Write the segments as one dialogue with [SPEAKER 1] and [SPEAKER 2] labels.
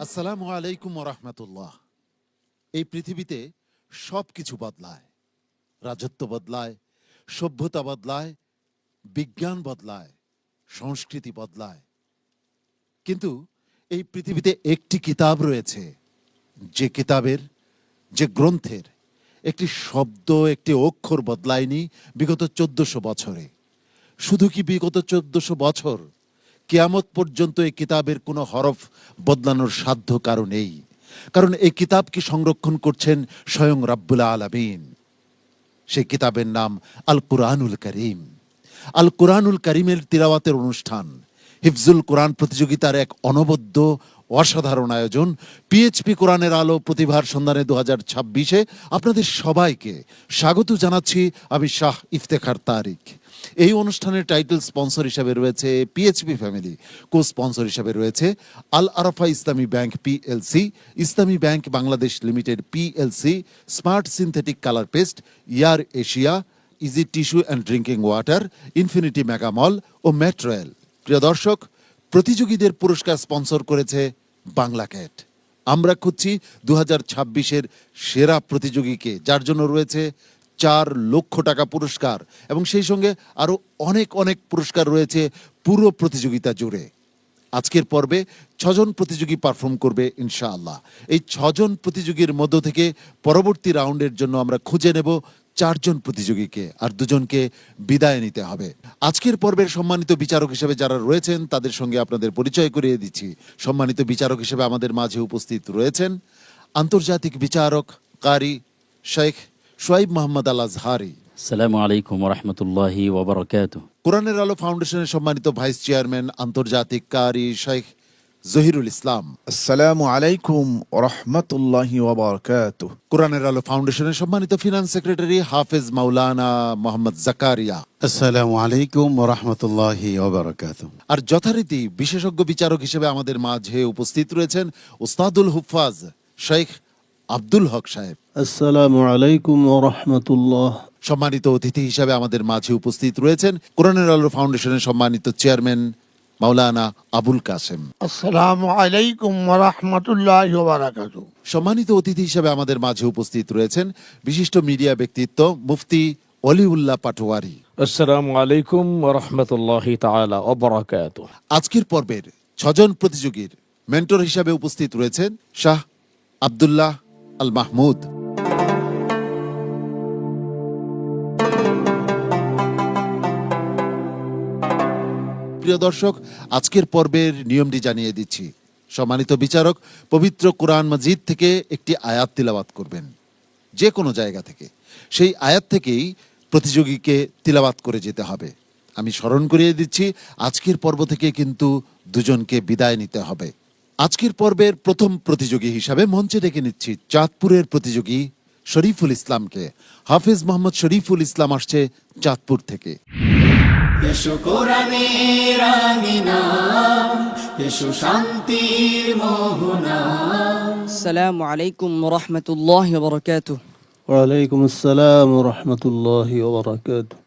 [SPEAKER 1] আসসালামু আলাইকুম ওরহমতুল্লাহ। এই পৃথিবীতে সব কিছু বদলায়, রাজত্ব বদলায়, সভ্যতা বদলায়, বিজ্ঞান বদলায়, সংস্কৃতি বদলায়, কিন্তু এই পৃথিবীতে একটি কিতাব রয়েছে, যে কিতাবের, যে গ্রন্থের একটি শব্দ, একটি অক্ষর বদলায়নি বিগত 1400 বছরে। শুধু কি বিগত 1400 বছর, কিয়ামত পর্যন্ত এই কিতাবের কোনো হরফ বদলানোর সাধ্য কারো নেই, কারণ এই কিতাবকে সংরক্ষণ করছেন স্বয়ং রাব্বুল আলামিন। সেই কিতাবের নাম আল কুরআনুল কারীম। আল কুরআনুল কারীমের তিলাওয়াতের অনুষ্ঠান, হিফজুল কোরআন প্রতিযোগিতার এক অনবদ্য অসাধারণ আয়োজন পিএইচপি কোরআনের আলো প্রতিভার সন্ধানে 2026-এ আপনাদের সবাইকে স্বাগত জানাচ্ছি। আমি শাহ ইফতেখার তারিক। এই অনুষ্ঠানের টাইটেল স্পন্সর হিসেবে রয়েছে পিএইচপি ফ্যামিলি, কো স্পন্সর হিসেবে রয়েছে Al Arafah Islami bank PLC, Islami bank Bangladesh limited PLC, smart synthetic colour paste, ইয়ার Asia, easy tissue and drinking water, infinity megamall ও মেট্রোয়েল। প্রিয় দর্শক, প্রতিযোগীদের পুরস্কার স্পন্সর করেছে বাংলা ক্যাট। আমরা খুঁজছি 2026-এর সেরা প্রতিযোগীকে, যার জন্য রয়েছে 4 লক্ষ টাকা পুরস্কার এবং সেই সঙ্গে আরো অনেক অনেক পুরস্কার রয়েছে পুরো প্রতিযোগিতা জুড়ে। আজকের পর্বে 6 জন প্রতিযোগী পারফর্ম করবে ইনশাআল্লাহ। এই 6 জন প্রতিযোগীর মধ্য থেকে পরবর্তী রাউন্ডের জন্য আমরা খুঁজে নেব 4 জন প্রতিযোগীকে, আর 2 জনকে বিদায় নিতে হবে। আজকের পর্বের সম্মানিত বিচারক হিসেবে যারা রয়েছেন তাদের সঙ্গে আপনাদের পরিচয় করিয়ে দিচ্ছি। সম্মানিত বিচারক হিসেবে আমাদের মাঝে উপস্থিত রয়েছেন আন্তর্জাতিক বিচারক কারি শেখ শোয়েব মোহাম্মদ আল আজহারি।
[SPEAKER 2] আসসালামু আলাইকুম ওরহমতুল্লাহি ওয়াবারাকাতুহু।
[SPEAKER 1] কোরআনের আলো ফাউন্ডেশনের সম্মানিত ভাইস চেয়ারম্যান আন্তর্জাতিক কারি শেখ জহিরুল ইসলাম।
[SPEAKER 3] আসসালামু আলাইকুম ওরহমতুল্লাহি ওয়াবারাকাতুহু।
[SPEAKER 1] কোরআনের আলো ফাউন্ডেশনের সম্মানিত ফিনান্স সেক্রেটারি হাফেজ মাওলানা মোহাম্মদ জাকারিয়া।
[SPEAKER 4] আসসালামু আলাইকুম ওয়া রাহমাতুল্লাহি ওয়া বারাকাতুহু।
[SPEAKER 1] আর যথারীতি বিশেষজ্ঞ বিচারক হিসেবে আমাদের মাঝে উপস্থিত রয়েছেন উস্তাদুল হুফাজ শেখ আব্দুল হক সাহেব।
[SPEAKER 5] আসসালামু আলাইকুম ওয়া রাহমাতুল্লাহ।
[SPEAKER 1] সম্মানিত অতিথি হিসেবে আমাদের মাঝে উপস্থিত রয়েছেন কোরআনের আলো ফাউন্ডেশনের সম্মানিত চেয়ারম্যান মাওলানা আবুল কাসেম।
[SPEAKER 6] আসসালামু আলাইকুম ওয়া রাহমাতুল্লাহি ওয়া বারাকাতুহু।
[SPEAKER 1] সম্মানিত অতিথি হিসেবে আমাদের মাঝে উপস্থিত রয়েছেন বিশিষ্ট মিডিয়া ব্যক্তিত্ব মুফতি অলিউল্লাহ পাটোয়ারি।
[SPEAKER 7] আসসালামু আলাইকুম ওয়া রাহমাতুল্লাহি তাআলা ওয়া বারাকাতুহু।
[SPEAKER 1] আজকের পর্বের 6 জন প্রতিযোগীর মেন্টর হিসেবে উপস্থিত রয়েছেন শাহ আব্দুল্লাহ আল মাহমুদ। প্রিয় দর্শক, আজকের পর্বের নিয়মটি জানিয়ে দিচ্ছি। সম্মানিত বিচারক পবিত্র কোরআন মাজিদ থেকে একটি আয়াত তিলাওয়াত করবেন, যে কোনো জায়গা থেকে। সেই আয়াত থেকেই প্রতিযোগীকে তিলাওয়াত করে যেতে হবে। আমি স্মরণ করিয়ে দিচ্ছি, আজকের পর্ব থেকে কিন্তু 2 জনকে বিদায় নিতে হবে। আজকের পর্বের প্রথম প্রতিযোগী হিসাবে মঞ্চে ডেকে নিচ্ছি চাঁদপুরের প্রতিযোগী শরীফুল ইসলামকে। হাফেজ মোহাম্মদ শরীফুল ইসলাম আসছে চাঁদপুর থেকে।
[SPEAKER 8] এসো কোরআনের আঙিনা, এসো শান্তির মোহনা।
[SPEAKER 9] আসসালামু আলাইকুম ওয়া রাহমাতুল্লাহি ওয়া বারাকাতুহু।
[SPEAKER 5] ওয়া আলাইকুম আসসালাম ওয়া রাহমাতুল্লাহি ওয়া বারাকাতুহু।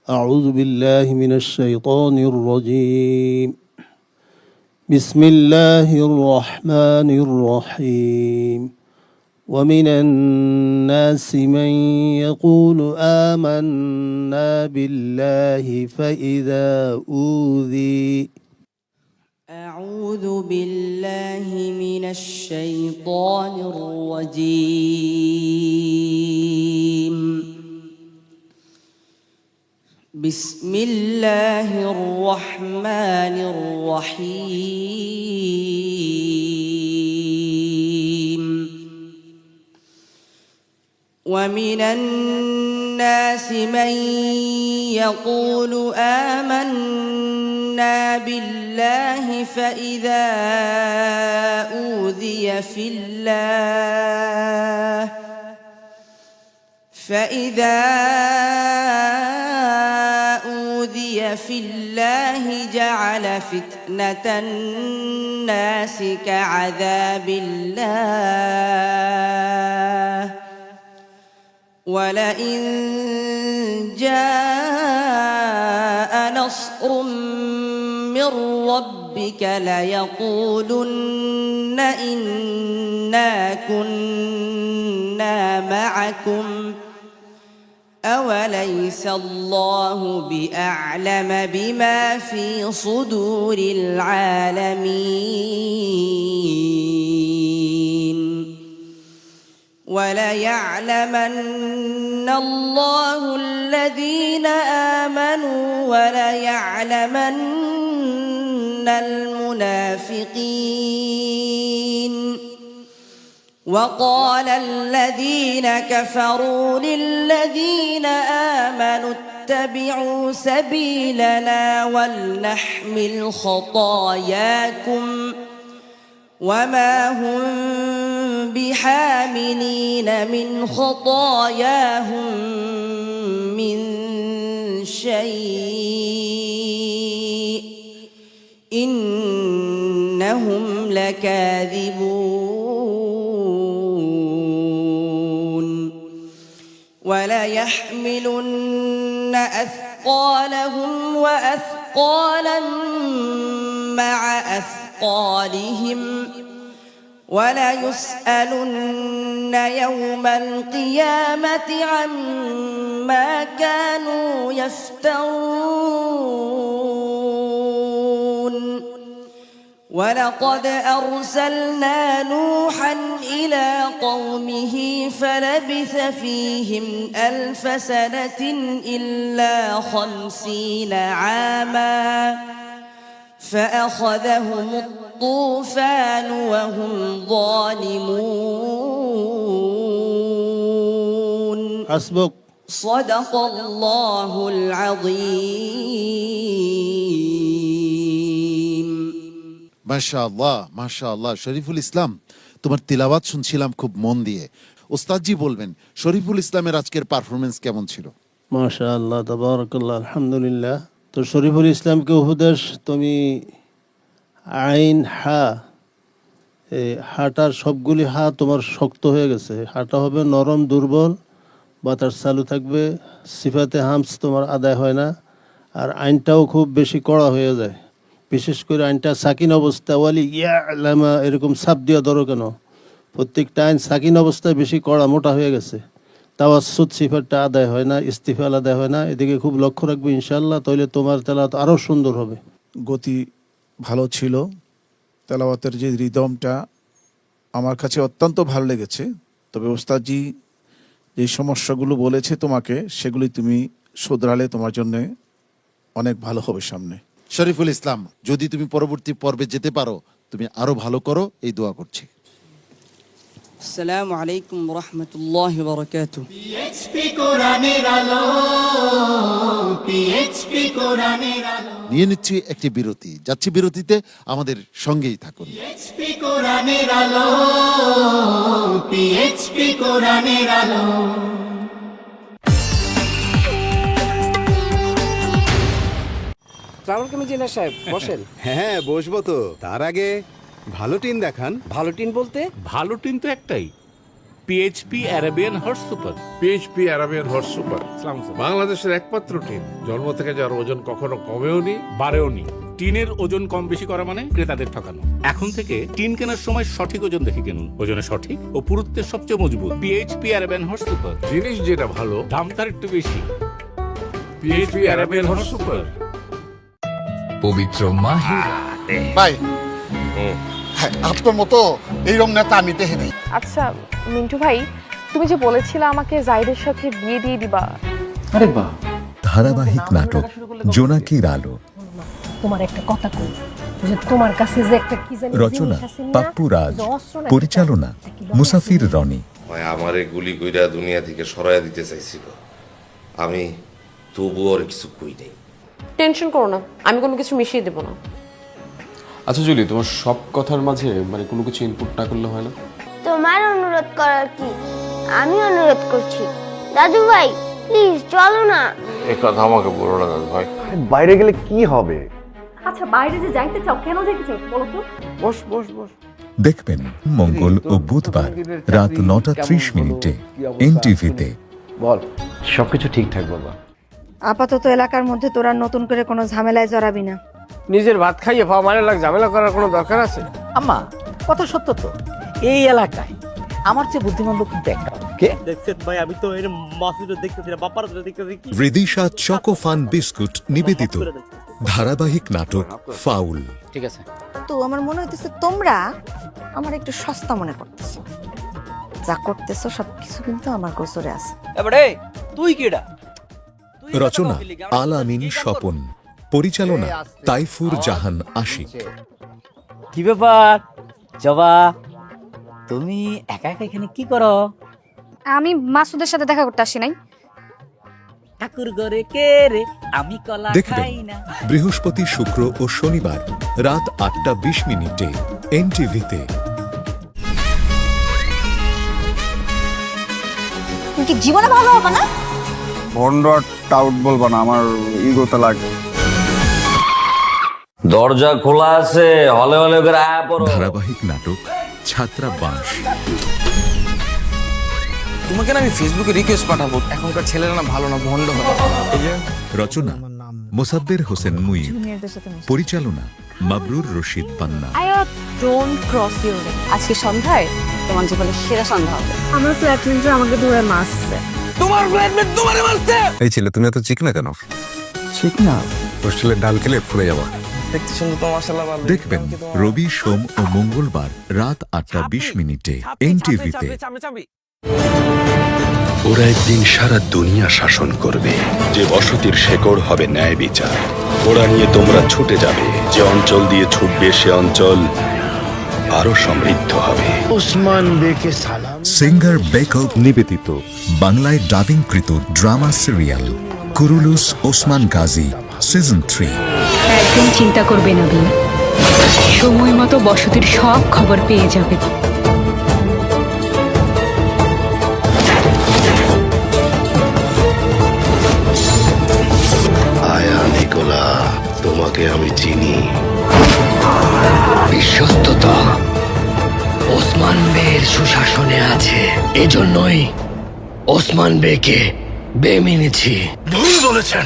[SPEAKER 5] আউযু বিল্লাহি মিনাশ শাইতানির রাজীম। বিসমিল্লাহির রহমানির রহিম। ومن الناس من يقول آمنا بالله فإذا أوذي.
[SPEAKER 9] أعوذ بالله من الشيطان الرجيم. بسم الله الرحمن الرحيم. ومن الناس من يقول آمنا بالله فإذا أوذي في الله جعل فتنة الناس كعذاب الله ولئن جاء نصر من ربك ربك ليقولن إنا كنا معكم أوليس الله بأعلم بما في صدور العالمين وليعلمن الله الذين آمنوا وليعلمن المنافقين وقال الذين كفروا للذين آمنوا اتبعوا سبيلنا ولنحمل خطاياكم وما هم بحاملين من خطاياهم من شيء إنهم لكاذبون وليحملن أثقالهم وأثقالا مع أثقالهم وليسألن يوم القيامة عما كانوا يفترون ولقد أرسلنا نوحا إلى قومه فلبث فيهم 1000 سنة إلا 50 عاما فأخذهم الطوفان وهم ظالمون
[SPEAKER 5] حسبك
[SPEAKER 9] صدق الله العظيم
[SPEAKER 1] মাশাআল্লাহ মাশাআল্লাহ। শরীফুল ইসলাম, তোমার তিলাওয়াত শুনছিলাম খুব মন দিয়ে। ওস্তাদজি বলবেন শরীফুল ইসলামের আজকের পারফরমেন্স কেমন ছিল?
[SPEAKER 5] মাশাআল্লাহ তাবারাকাল্লাহ আলহামদুলিল্লাহ। তো শরীফুল ইসলামকে উপদেশ, তুমি আইন হা, এই হাটার সবগুলি হা তোমার শক্ত হয়ে গেছে, হাটা হবে নরম দুর্বল, বাতাস চালু থাকবে, সিফাতে হামস তোমার আদায় হয় না, আর আইনটাও খুব বেশি কড়া হয়ে যায়। বিশেষ করে আইনটা সাকিন অবস্থা ওয়ালি ইয়ালামা এরকম সাপ দিয়া ধরো কেন, প্রত্যেকটা আইন সাকিন অবস্থায় বেশি কড়া মোটা হয়ে গেছে, তাওয়াসসুত সিফাতটা আদায় হয় না, ইস্তিফাল আদায় হয় না। এদিকে খুব লক্ষ্য রাখবে ইনশাআল্লাহ, তাহলে তোমার তেলাওয়াত আরও সুন্দর হবে।
[SPEAKER 3] গতি ভালো ছিল, তেলাওয়াতের যে রিদমটা আমার কাছে অত্যন্ত ভালো লেগেছে। তবে ওস্তাদজি যে সমস্যাগুলো বলেছে তোমাকে, সেগুলি তুমি শুধরালে তোমার জন্য অনেক ভালো হবে সামনে।
[SPEAKER 1] শরীফুল ইসলাম, যদি তুমি পরবর্তী পর্বে যেতে পারো, তুমি আরো ভালো করো, এই দোয়া করছি।
[SPEAKER 9] السلام عليكم ورحمة الله وبركاته
[SPEAKER 8] পিএইচপি কোরআনের আলো, পিএইচপি কোরআনের আলো,
[SPEAKER 1] নিয়ে নিচ্ছি একটি বিরতি, যাচ্ছি বিরতিতে, আমাদের সঙ্গেই থাকুন।
[SPEAKER 8] পিএইচপি কোরআনের আলো, পিএইচপি কোরআনের আলো।
[SPEAKER 10] ট্রাভেল ইঞ্জিনিয়ার সাহেব বসেন।
[SPEAKER 11] হ্যাঁ বসবো তো, তার আগে ভালো টিন দেখান।
[SPEAKER 10] ভালো টিন বলতে?
[SPEAKER 7] ভালো টিন তো একটাই, PHP Arabian horse super.
[SPEAKER 12] PHP Arabian horse super বাংলাদেশের একমাত্র টিন, জন্ম থেকে যার ওজন কখনো কমেও নি
[SPEAKER 7] বাড়েও নি। টিনের ওজন কম বেশি করা মানে ক্রেতাদের ঠকানো। এখন থেকে টিন কেনার সময় সঠিক ওজন দেখে কিনুন, ওজনে সঠিক ও পুরুত্বের সবচেয়ে মজবুত। পিএইচপি অ্যারাবিয়ান হর্স সুপার,
[SPEAKER 12] জিনিস যেটা ভালো
[SPEAKER 7] দাম তার একটু বেশি।
[SPEAKER 12] PHP Arabian horse super.
[SPEAKER 13] পবিত্র মাহে
[SPEAKER 6] ভাই, আপনার মতো এইরকম নেতা আমি দেখে নেই।
[SPEAKER 14] আচ্ছা মিন্টু ভাই, তুমি যে বলেছিলে আমাকে জাহিদের সাথে বিয়ে দিয়ে দিবা।
[SPEAKER 13] আরে বাহ, ধারাবাহিক নাটক জোনাকির আলো,
[SPEAKER 14] তোমার একটা কথা কই, যে তোমার কাছে যে একটা কি জানি
[SPEAKER 13] রচনা পাপ্পু রাজ, পরিচালনা মুসাফির রনি।
[SPEAKER 15] আমারে গুলি কইরা দুনিয়া থেকে সরাইয়া দিতে চাইছিল, আমি তবু আর কিছু কই নাই।
[SPEAKER 14] টেনশন করো না, আমি কোনো কিছু মিশিয়ে দেব না।
[SPEAKER 13] আচ্ছা জুলি, তোমার সব কথার মাঝে মানে কোনো কিছু ইনপুট না করলে হয় না?
[SPEAKER 14] তোমার অনুরোধ করার কি, আমি অনুরোধ করছি। দাদু ভাই প্লিজ চলো না।
[SPEAKER 15] এই কথা আমাকে বলো না দাদু ভাই।
[SPEAKER 11] বাইরে গেলে কি হবে?
[SPEAKER 14] আচ্ছা বাইরে যে যাইতে চাও, কেন যাইতে চাও বলো তো?
[SPEAKER 11] বস বস বস।
[SPEAKER 13] দেখবেন মঙ্গল ও বুধবার রাত 9:30 এনটিভিতে।
[SPEAKER 11] বল, সবকিছু ঠিকঠাক বাবা।
[SPEAKER 14] আপাতত এলাকার মধ্যে তোরা নতুন করে কোনো ঝামেলায় জড়াবি না।
[SPEAKER 10] নিজের ভাত খাইয়ে পাওয়া মানে লাগ ঝামেলা করার কোনো দরকার আছে?
[SPEAKER 9] আম্মা কথা সত্য তো, এই এলাকায় আমার চেয়ে বুদ্ধিমান লোক কিন্তু একটা। কে দেখছেন ভাই? আমি তো এর মাসুদ দেখতেছি না, বাপার দেখতেছি।
[SPEAKER 11] রিদিশা চকোফান বিস্কুট নিবেদিত ধারাবাহিক নাটক ফাউল।
[SPEAKER 2] ঠিক আছে।
[SPEAKER 14] তো আমার মনে হইতেছে তোমরা আমার একটু সস্তা মনে করতেছো। যা করতেছো সবকিছু কিন্তু আমার গোসরে আছে।
[SPEAKER 9] এবারে তুই কিডা?
[SPEAKER 11] রচনা আল আমিন স্বপন, পরিচালনা তাইফুর জাহান আশিক।
[SPEAKER 9] কি ব্যাপার জবা, তুমি একা একা এখানে কি করো?
[SPEAKER 14] আমি মাসুদের সাথে দেখা করতে আসি নাই।
[SPEAKER 9] ঠাকুর ঘরে কে রে, আমি কলা
[SPEAKER 11] দেখবেন
[SPEAKER 9] খাই না।
[SPEAKER 11] বৃহস্পতি, শুক্র ও শনিবার রাত 8টা 20 এনটিভিতে।
[SPEAKER 14] কি জীবনে ভালো হবে না?
[SPEAKER 6] ভন্ড আর টাউট বলবা না, আমার ইগোতে লাগে।
[SPEAKER 15] দরজা খোলা আছে, হলে হলে করে আয়া পড়ো।
[SPEAKER 11] ধারাবাহিক নাটক ছাত্রাবাস।
[SPEAKER 10] তোমাকে না আমি ফেসবুকে রিকোয়েস্ট পাঠাবো, এখনকার ছেলেরা না ভালো না, ভন্ড হবে।
[SPEAKER 11] রচনা মোসাব্বের হোসেন মুইব, পরিচালনা Mabrur Rashid Panna.
[SPEAKER 14] Don't cross your limit. আজকে সন্ধ্যায় তোমার জীবনের সেরা সন্ধ্যা হবে।
[SPEAKER 16] আমার ফ্ল্যাটমেন্টরা আমাকে ধরে মারছে।
[SPEAKER 10] তোমার ফ্ল্যাটমেট তোমারে মারছে?
[SPEAKER 11] এই ছেলে, তুমি এত চিকনা কেন?
[SPEAKER 3] চিকনা?
[SPEAKER 11] হোস্টেলের ডাল খেলে ফুলে যাবা।
[SPEAKER 10] দেখতে সুন্দর তো, মাশাআল্লাহ ভালো।
[SPEAKER 11] দেখবেন রবি, সোম ও মঙ্গলবার রাত 8টা 20 এনটিভিতে।
[SPEAKER 15] ওরা একদিন সারা দুনিয়া শাসন করবে, যে বসতির শেকড় হবে ন্যায় বিচার। ওরা নিয়ে তোমরা ছুটে যাবে, যে অঞ্চল দিয়ে ছুটবে সে অঞ্চল আরো সমৃদ্ধ হবে।
[SPEAKER 8] ওসমান বেকে সালাম।
[SPEAKER 11] সিঙ্গার বেকআপ নিবেদিত বাংলায় ডাবিংকৃত drama serial Kurulus Osman Gazi season 3।
[SPEAKER 16] একদম চিন্তা করবে না বিয়ে, সময় মতো বসতির সব খবর পেয়ে যাবে।
[SPEAKER 15] আয়া নিকোলা, তোমাকে আমি চিনি। বিশ্বস্ততা ওসমান বের সুশাসনে আছে, এজন্যই ওসমান বেকে বে মেনেছি। ভুল বলেছেন।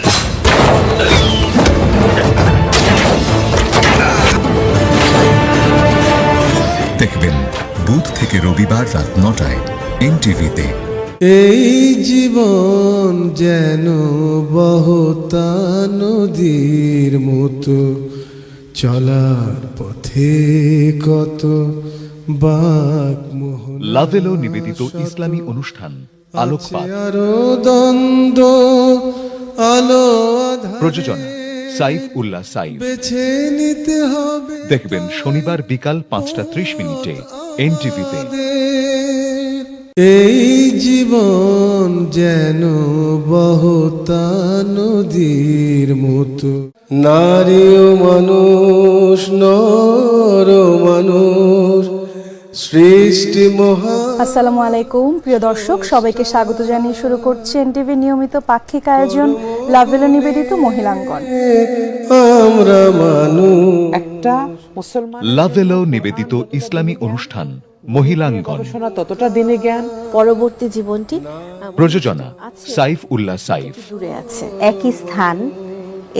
[SPEAKER 11] দেখবেন বুধ থেকে রবিবার রাত 9টায় এনটিভিতে।
[SPEAKER 5] এই জীবন যেন বহতা নদীর মতো, চলার পথে কত বাক মোহন।
[SPEAKER 11] লাভেলো নিবেদিত ইসলামী অনুষ্ঠান আলোকপাত।
[SPEAKER 5] আরো দ্বন্দ্ব আলো
[SPEAKER 11] প্রযোজনা সাইফ উল্লাহ সাইফ।
[SPEAKER 5] বেছে নিতে হবে।
[SPEAKER 11] দেখবেন শনিবার বিকাল 5টা 30 এনটিভিতে।
[SPEAKER 5] এই জীবন যেন বহতা নদীর মতো, নারী ও মানুষ, নর ও মানুষ, সৃষ্টি মহা।
[SPEAKER 16] আসসালামু আলাইকুম প্রিয় দর্শক, সবাইকে স্বাগত জানিয়ে শুরু করছি এনটিভি নিয়মিত পাক্ষিক আয়োজন লাভেলো নিবেদিত মহিলাঙ্গন।
[SPEAKER 5] আমরা মানুষ।
[SPEAKER 10] একটা মুসলমান
[SPEAKER 11] লাভেলো নিবেদিত ইসলামী অনুষ্ঠান মহিলাঙ্গন।
[SPEAKER 10] ততটা দিনে জ্ঞান।
[SPEAKER 16] পরবর্তী জীবনটি
[SPEAKER 11] প্রযোজনা সাইফ উল্লাহ সাইফ।
[SPEAKER 16] দূরে আছে, একই স্থান,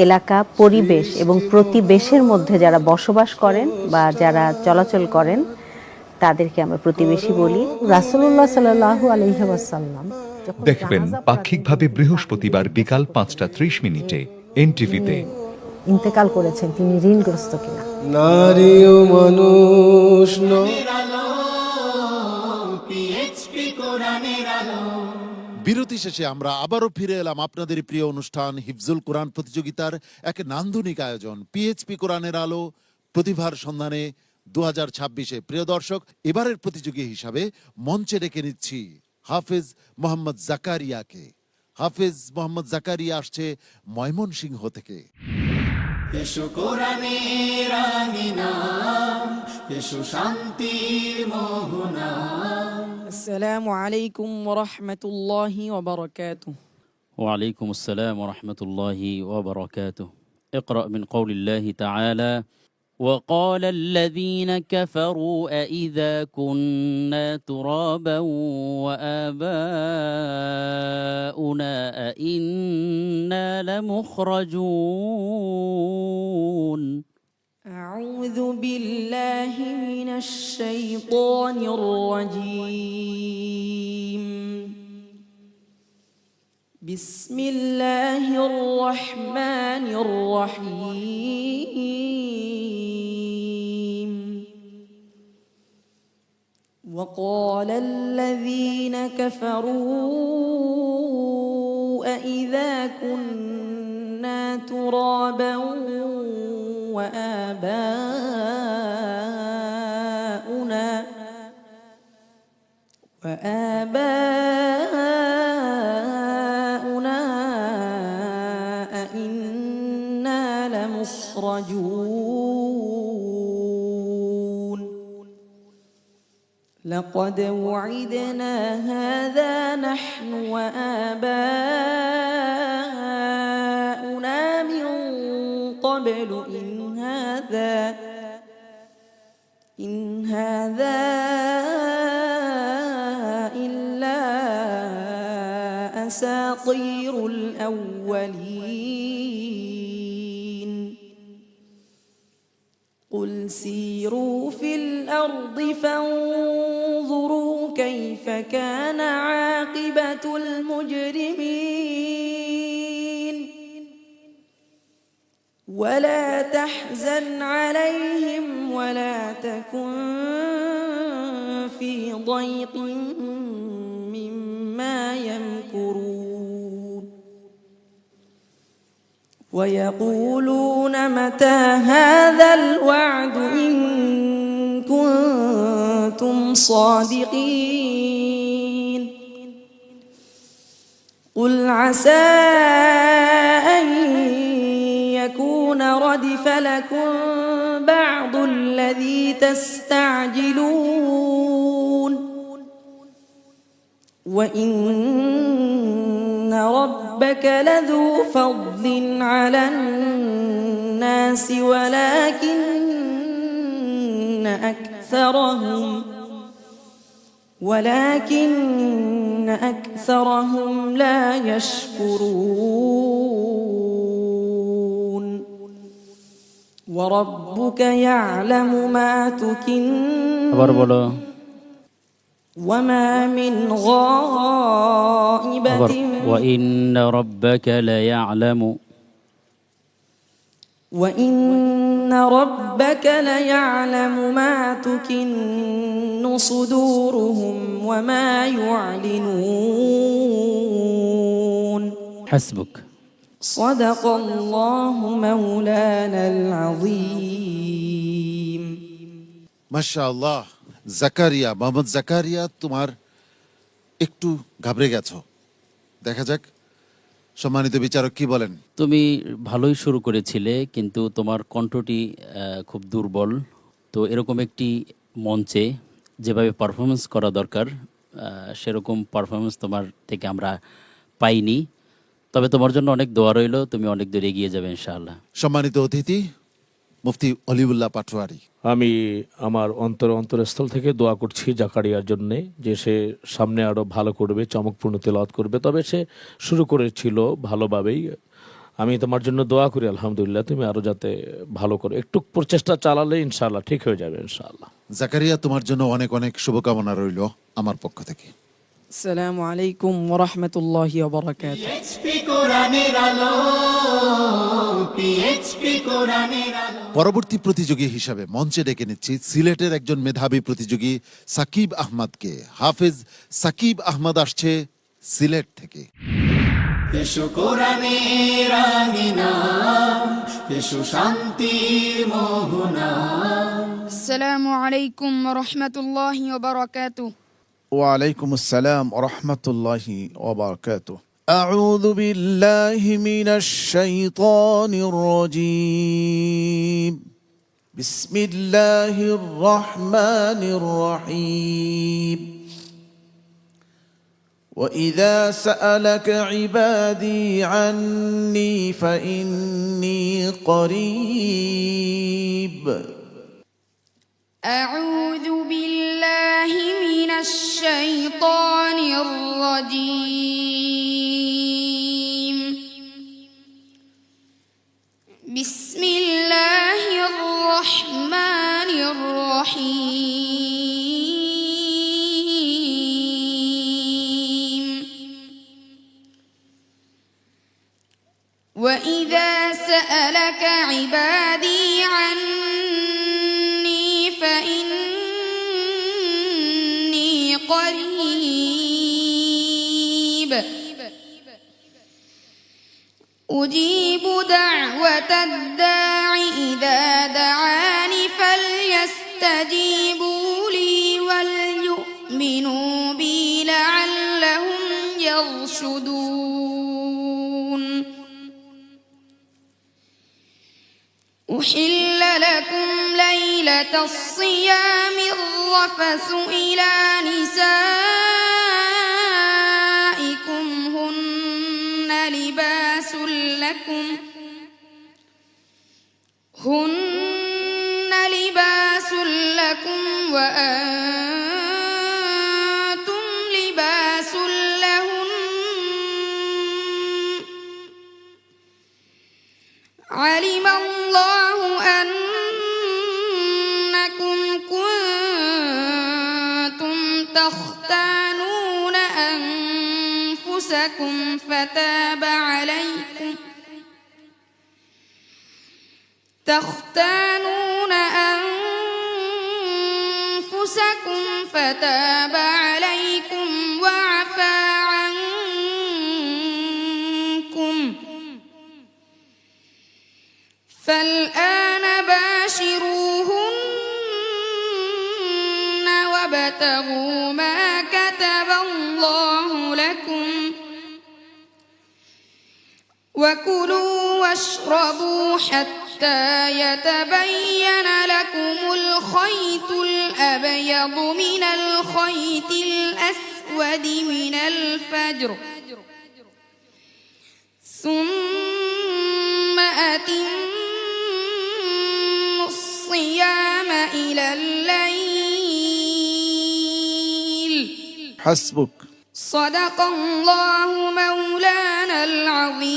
[SPEAKER 16] এলাকা, পরিবেশ এবং প্রতিবেশের মধ্যে যারা বসবাস করেন বা যারা চলাচল করেন তাদেরকে আমরা প্রতিবেশী বলি। রাসূলুল্লাহ সাল্লাল্লাহু আলাইহি ওয়াসাল্লাম
[SPEAKER 11] দেখবেন পাক্ষিকভাবে বৃহস্পতিবার বিকাল 5টা 30 এনটিভিতে।
[SPEAKER 16] ইন্তেকাল করেছেন, তিনি ঋণগ্রস্ত কিনা।
[SPEAKER 5] নারী ও মানুষ,
[SPEAKER 1] বিরতি শেষে আমরা আবারও ফিরে এলাম আপনাদের প্রিয় অনুষ্ঠান হিফজুল কোরআন প্রতিযোগিতার এক নান্দনিক আয়োজন পিএইচপি কোরআনের আলো প্রতিভার সন্ধানে 2026। প্রিয় দর্শক, এবারের প্রতিযোগী হিসাবে মঞ্চে ডেকে নিচ্ছি হাফেজ মোহাম্মদ জাকারিয়াকে। হাফেজ মোহাম্মদ জাকারিয়া আসছে ময়মনসিংহ থেকে।
[SPEAKER 8] এসো কোরআনের আঙিনা, এসো শান্তির মোহনা।
[SPEAKER 9] আসসালামু আলাইকুম ওয়া রাহমাতুল্লাহি ওয়া বারাকাতুহু।
[SPEAKER 2] وعليكم السلام ورحمة الله وبركاته. اقرأ من قول الله تعالى وقال الذين كفروا أإذا كنا ترابا وآباؤنا أإنا لمخرجون
[SPEAKER 8] أعوذ بالله من الشيطان الرجيم بسم الله الرحمن الرحيم وقال الذين كفروا أإذا كنا ترابا وآباؤنا أئنا لمخرجون لقد وعدنا هذا نحن وآباؤنا من قبل إن هذا إلا أساطير الأولين قل سيروا في الأرض فانظروا كيف كان عاقبة المجرمين ولا تحزن عليهم ولا تكن في ضيق مما يمكرون ويقولون متى هذا الوعد إن كنتم صادقين قل عسى أن يكون ردف لكم بعض الذي تستعجلون وإن ربك لذو فضل على الناس ولكن أكثرهم لا يشكرون وربك يعلم ما تكن وما من غائبة
[SPEAKER 2] وإن ربك ليعلم ما تكن صدورهم وما يعلنون حسبك
[SPEAKER 8] صدق الله مولانا العظيم
[SPEAKER 1] মাশাআল্লাহ। জাকারিয়া, মোহাম্মদ জাকারিয়া, তোমার একটু ঘাবড়ে গেছো, দেখা যাক সম্মানিত বিচারক কি বলেন।
[SPEAKER 2] তুমি ভালোই শুরু করেছিলে, কিন্তু তোমার কণ্ঠটি খুব দুর্বল। তো এরকম একটি মঞ্চে যেভাবে পারফরমেন্স করা দরকার সেরকম পারফরমেন্স তোমার থেকে আমরা পাইনি। তবে তোমার জন্য অনেক দোয়া রইল, তুমি অনেক দূর এগিয়ে যাবে ইনশাআল্লাহ।
[SPEAKER 1] সম্মানিত অতিথি মুফতি অলিউল্লাহ পাটোয়ারি।
[SPEAKER 17] আমি আমার অন্তরস্থল থেকে দোয়া করছি জাকারিয়ার জন্যে, যে সে সামনে আরও ভালো করবে, চমকপূর্ণ তেলাওয়াত করবে। তবে সে শুরু করেছিল ভালোভাবেই। আমি তোমার জন্য দোয়া করি আলহামদুলিল্লাহ, তুমি আরও যাতে ভালো করো, একটু প্রচেষ্টা চালালে ইনশাআল্লাহ ঠিক হয়ে যাবে ইনশাআল্লাহ।
[SPEAKER 1] জাকারিয়া, তোমার জন্য অনেক অনেক শুভকামনা রইল আমার পক্ষ থেকে।
[SPEAKER 8] আসসালামু আলাইকুম ওয়া রাহমাতুল্লাহি ওয়া বারাকাতুহু।
[SPEAKER 1] পরবর্তী প্রতিযোগী হিসাবে মঞ্চে ডেকে নিচ্ছি সিলেটের একজন মেধাবী প্রতিযোগী সাকিব আহমদকে। হাফেজ সাকিব আহমদ আসছে সিলেট থেকে।
[SPEAKER 8] এসো কোরআনের আঙিনা, এসো শান্তির মোহনা।
[SPEAKER 18] আসসালামু আলাইকুম ওয়া রাহমাতুল্লাহি ওয়া বারাকাতুহু।
[SPEAKER 3] ওয়ালাইকুম আসসালাম ওয়া রাহমাতুল্লাহি ওয়া বারাকাতুহু। أعوذ بالله من الشيطان الرجيم بسم الله الرحمن الرحيم وإذا سألك عبادي عني فإني قريب.
[SPEAKER 18] أعوذ بالله من الشيطان الرجيم. بسم الله الرحمن الرحيم. وإذا سألك عبادي عني فإني قريب أجيب دعوة الداع إذا دعان فليستجيبوا لي وليؤمنوا بي لعلهم يرشدون. أحل لكم ليلة الصيام الرفث إلى نسائكم هن لباس لكم وأنتم لباس لهن. علم الله أنكم كنتم تختانون أنفسكم فتاب عليكم وعفى عنكم فالآن باشروهن وابتغوا ما كتب الله لكم وكلوا واشربوا حتى يتبين لكم الخيط الأبيض من الخيط الأسود من الفجر ثم أتموا الصيام إلى الليل.
[SPEAKER 3] حسبك.
[SPEAKER 18] صدق الله مولانا العظيم.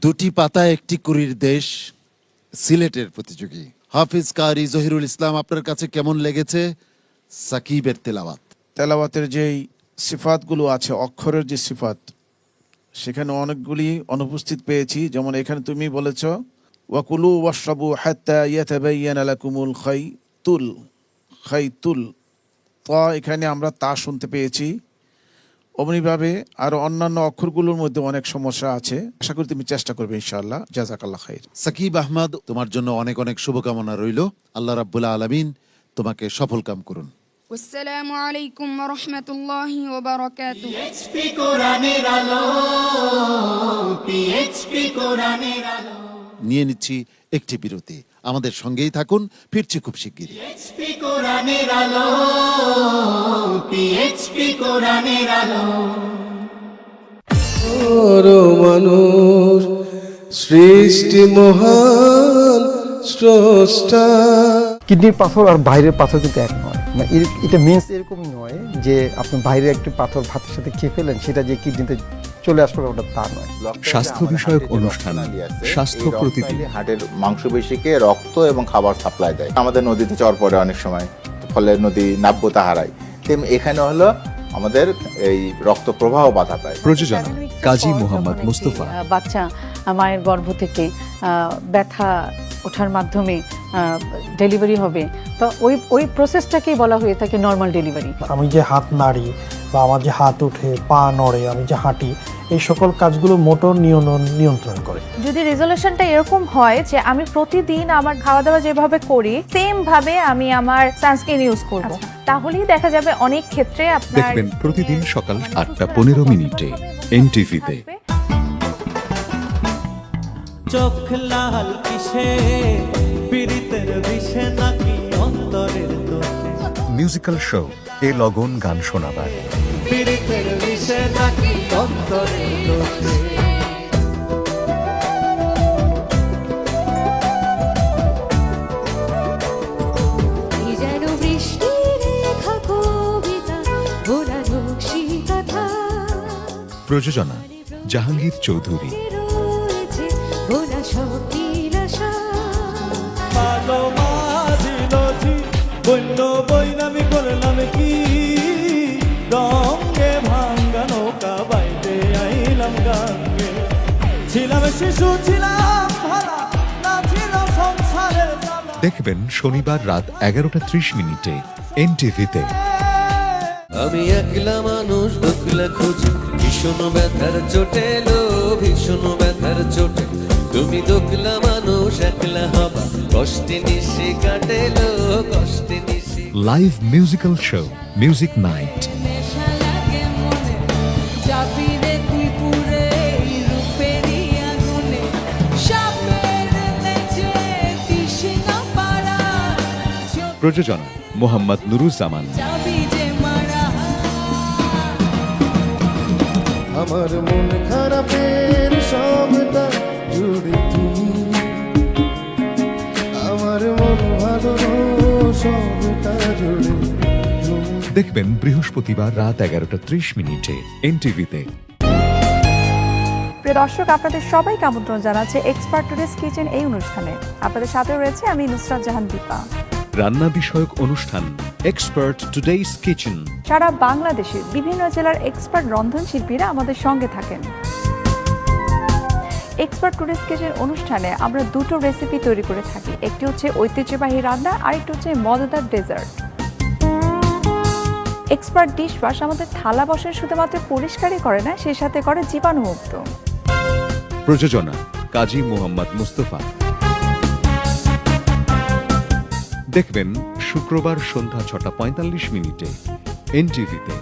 [SPEAKER 1] দুটি পাতা একটি কুড়ির দেশ সিলেটের প্রতিযোগী হাফিজ কারি জহিরুল ইসলাম, আপনার কাছে কেমন লেগেছে সাকিবের তেলাওয়াত?
[SPEAKER 3] তেলাওয়াতের যেই সিফাতগুলো আছে, অক্ষরের যে সিফাত, সেখানে অনেকগুলি অনুপস্থিত পেয়েছি। যেমন এখানে তুমি বলেছ ওয়াকুলু ওয়াশরাবু হাত্তা ইয়াতাবায়্যানা লাকুমুল খাইতুল, তো এখানে আমরা তা শুনতে পেয়েছি। অমনিভাবে আরো অন্যান্য অক্ষরগুলোর মধ্যে অনেক সমস্যা আছে। আশা করি তুমি চেষ্টা করবে ইনশাআল্লাহ। জাযাকাল্লাহ খাইর।
[SPEAKER 1] সাকিব আহমদ, তোমার জন্য অনেক অনেক শুভকামনা রইল। আল্লাহ রাব্বুল আলামিন তোমাকে সফল কাম করুন।
[SPEAKER 18] আসসালামু আলাইকুম ওয়া রাহমাতুল্লাহি ওয়া বারাকাতুহু।
[SPEAKER 19] পিএইচপি কোরআনের আলো, পিএইচপি কোরআনের আলো।
[SPEAKER 1] নিয়ে নিচ্ছি একটি বিরতি, আমাদের সঙ্গেই থাকুন, ফিরছি খুব শিগগিরই।
[SPEAKER 19] পিএইচপি কোরআনের আলো, পিএইচপি কোরআনের আলো।
[SPEAKER 5] মানুষ সৃষ্টি মহান স্রষ্টা।
[SPEAKER 20] কিডনির পাথর আর বাইরের পাথর কিন্তু এক নয়। এটা মিন্স এরকম নয় যে আপনি বাইরের একটি পাথর ভাতের সাথে খেয়ে ফেলেন সেটা যে কিডনিতে চলে আসবে, ওটা তা নয়।
[SPEAKER 11] স্বাস্থ্য বিষয়ক অনুষ্ঠান স্বাস্থ্য প্রতিদিন।
[SPEAKER 21] হার্টের মাংসপেশিকে রক্ত এবং খাবার সাপ্লাই দেয়। আমাদের নদীতে চর পড়ে অনেক সময়, ফলে নদী নাব্যতা হারায়। তেমনি এখানে হলো আমাদের এই রক্ত প্রবাহ বাধা পায়।
[SPEAKER 11] প্রযোজনা কাজী মোহাম্মদ মুস্তফা।
[SPEAKER 16] বাচ্চা মায়ের গর্ভ থেকে ব্যথা ওঠার মাধ্যমে ডেলিভারি হবে, তো ওই প্রসেসটাকেই বলা হয়ে থাকে নর্মাল ডেলিভারি।
[SPEAKER 20] আমি যে হাত নাড়ি বা আমার যে হাত ওঠে, পা নড়ে, আমি যে হাঁটি, এই সকল কাজগুলো মোটর নিয়ন্ত্রণ করে।
[SPEAKER 16] যদি রেজলিউশনটা এরকম হয় যে আমি প্রতিদিন আমার খাওয়া দাওয়া যেভাবে করি সেম ভাবে আমি আমার সানস্ক্রিন ইউজ করব, তাহলেই দেখা যাবে অনেক ক্ষেত্রে আপনার
[SPEAKER 11] দেখবেন প্রতিদিন সকাল 8:15 এনটিভিতে।
[SPEAKER 19] চোখ লাল কিসে, পীড়িতের বিষে নাকি অন্তরের
[SPEAKER 11] মিউজিক্যাল শো এ লগন গান শোনাবার।
[SPEAKER 19] পীড়িতের বিষে নাকি অন্তরে দোষে
[SPEAKER 11] প্রযোজনা জাহাঙ্গীর চৌধুরী।
[SPEAKER 19] বন্য বৈনামি করলাম কি রঙে ভাঙ্গা নৌকা বাইতে আইলাম গাঙ্গে ছিলাম শিশু ছিলাম ভালা না ছিল সংসারের জ্বালা।
[SPEAKER 11] দেখবেন শনিবার রাত 11:30 এনটিভিতে।
[SPEAKER 19] আমি একলা মানুষ দুঃখলা খুঁজি ভীষণ ব্যথার চোটে লো ভীষণ ব্যথার চোটে তুমি দুঃখলা মানুষ একলা হবা কষ্টে নিশে কাটেলো কষ্টে নিশে।
[SPEAKER 11] Live musical show music night. প্রযোজনা মোহাম্মদ নুরুজ্জামান।
[SPEAKER 19] আমার মন খারাপের সবটা জুড়ে তুমি আমার মন ভালো সবটা জুড়ে তুমি।
[SPEAKER 11] দেখবেন বৃহস্পতিবার রাত 11:30 এনটিভিতে।
[SPEAKER 4] প্রিয় দর্শক, আপনাদের সবাইকে আমন্ত্রণ জানাচ্ছে এক্সপার্ট টুডেস কিচেন এই অনুষ্ঠানে। আপনাদের সাথে রয়েছে আমি নুসরাত জাহান দীপা।
[SPEAKER 11] রান্না বিষয়ক অনুষ্ঠান এক্সপার্ট টুডেস কিচেন।
[SPEAKER 4] সারা বাংলাদেশের বিভিন্ন জেলার এক্সপার্ট রন্ধনশিল্পীরা আমাদের সঙ্গে থাকেন। এক্সপার্ট টুডেস কিচেন অনুষ্ঠানে আমরা দুটো রেসিপি তৈরি করে থাকি, একটি হচ্ছে ঐতিহ্যবাহী রান্না আর একটি হচ্ছে মজাদার ডেজার্ট। এক্সপার্ট ডিশ ওয়াশ আমাদের থালা বাসন শুধুমাত্র পরিষ্কারই করে না, সেই সাথে করে জীবাণুমুক্ত।
[SPEAKER 11] প্রযোজনা কাজী মোহাম্মদ মুস্তফা। দেখবেন শুক্রবার সন্ধ্যা 6:45 এনটিভিতে।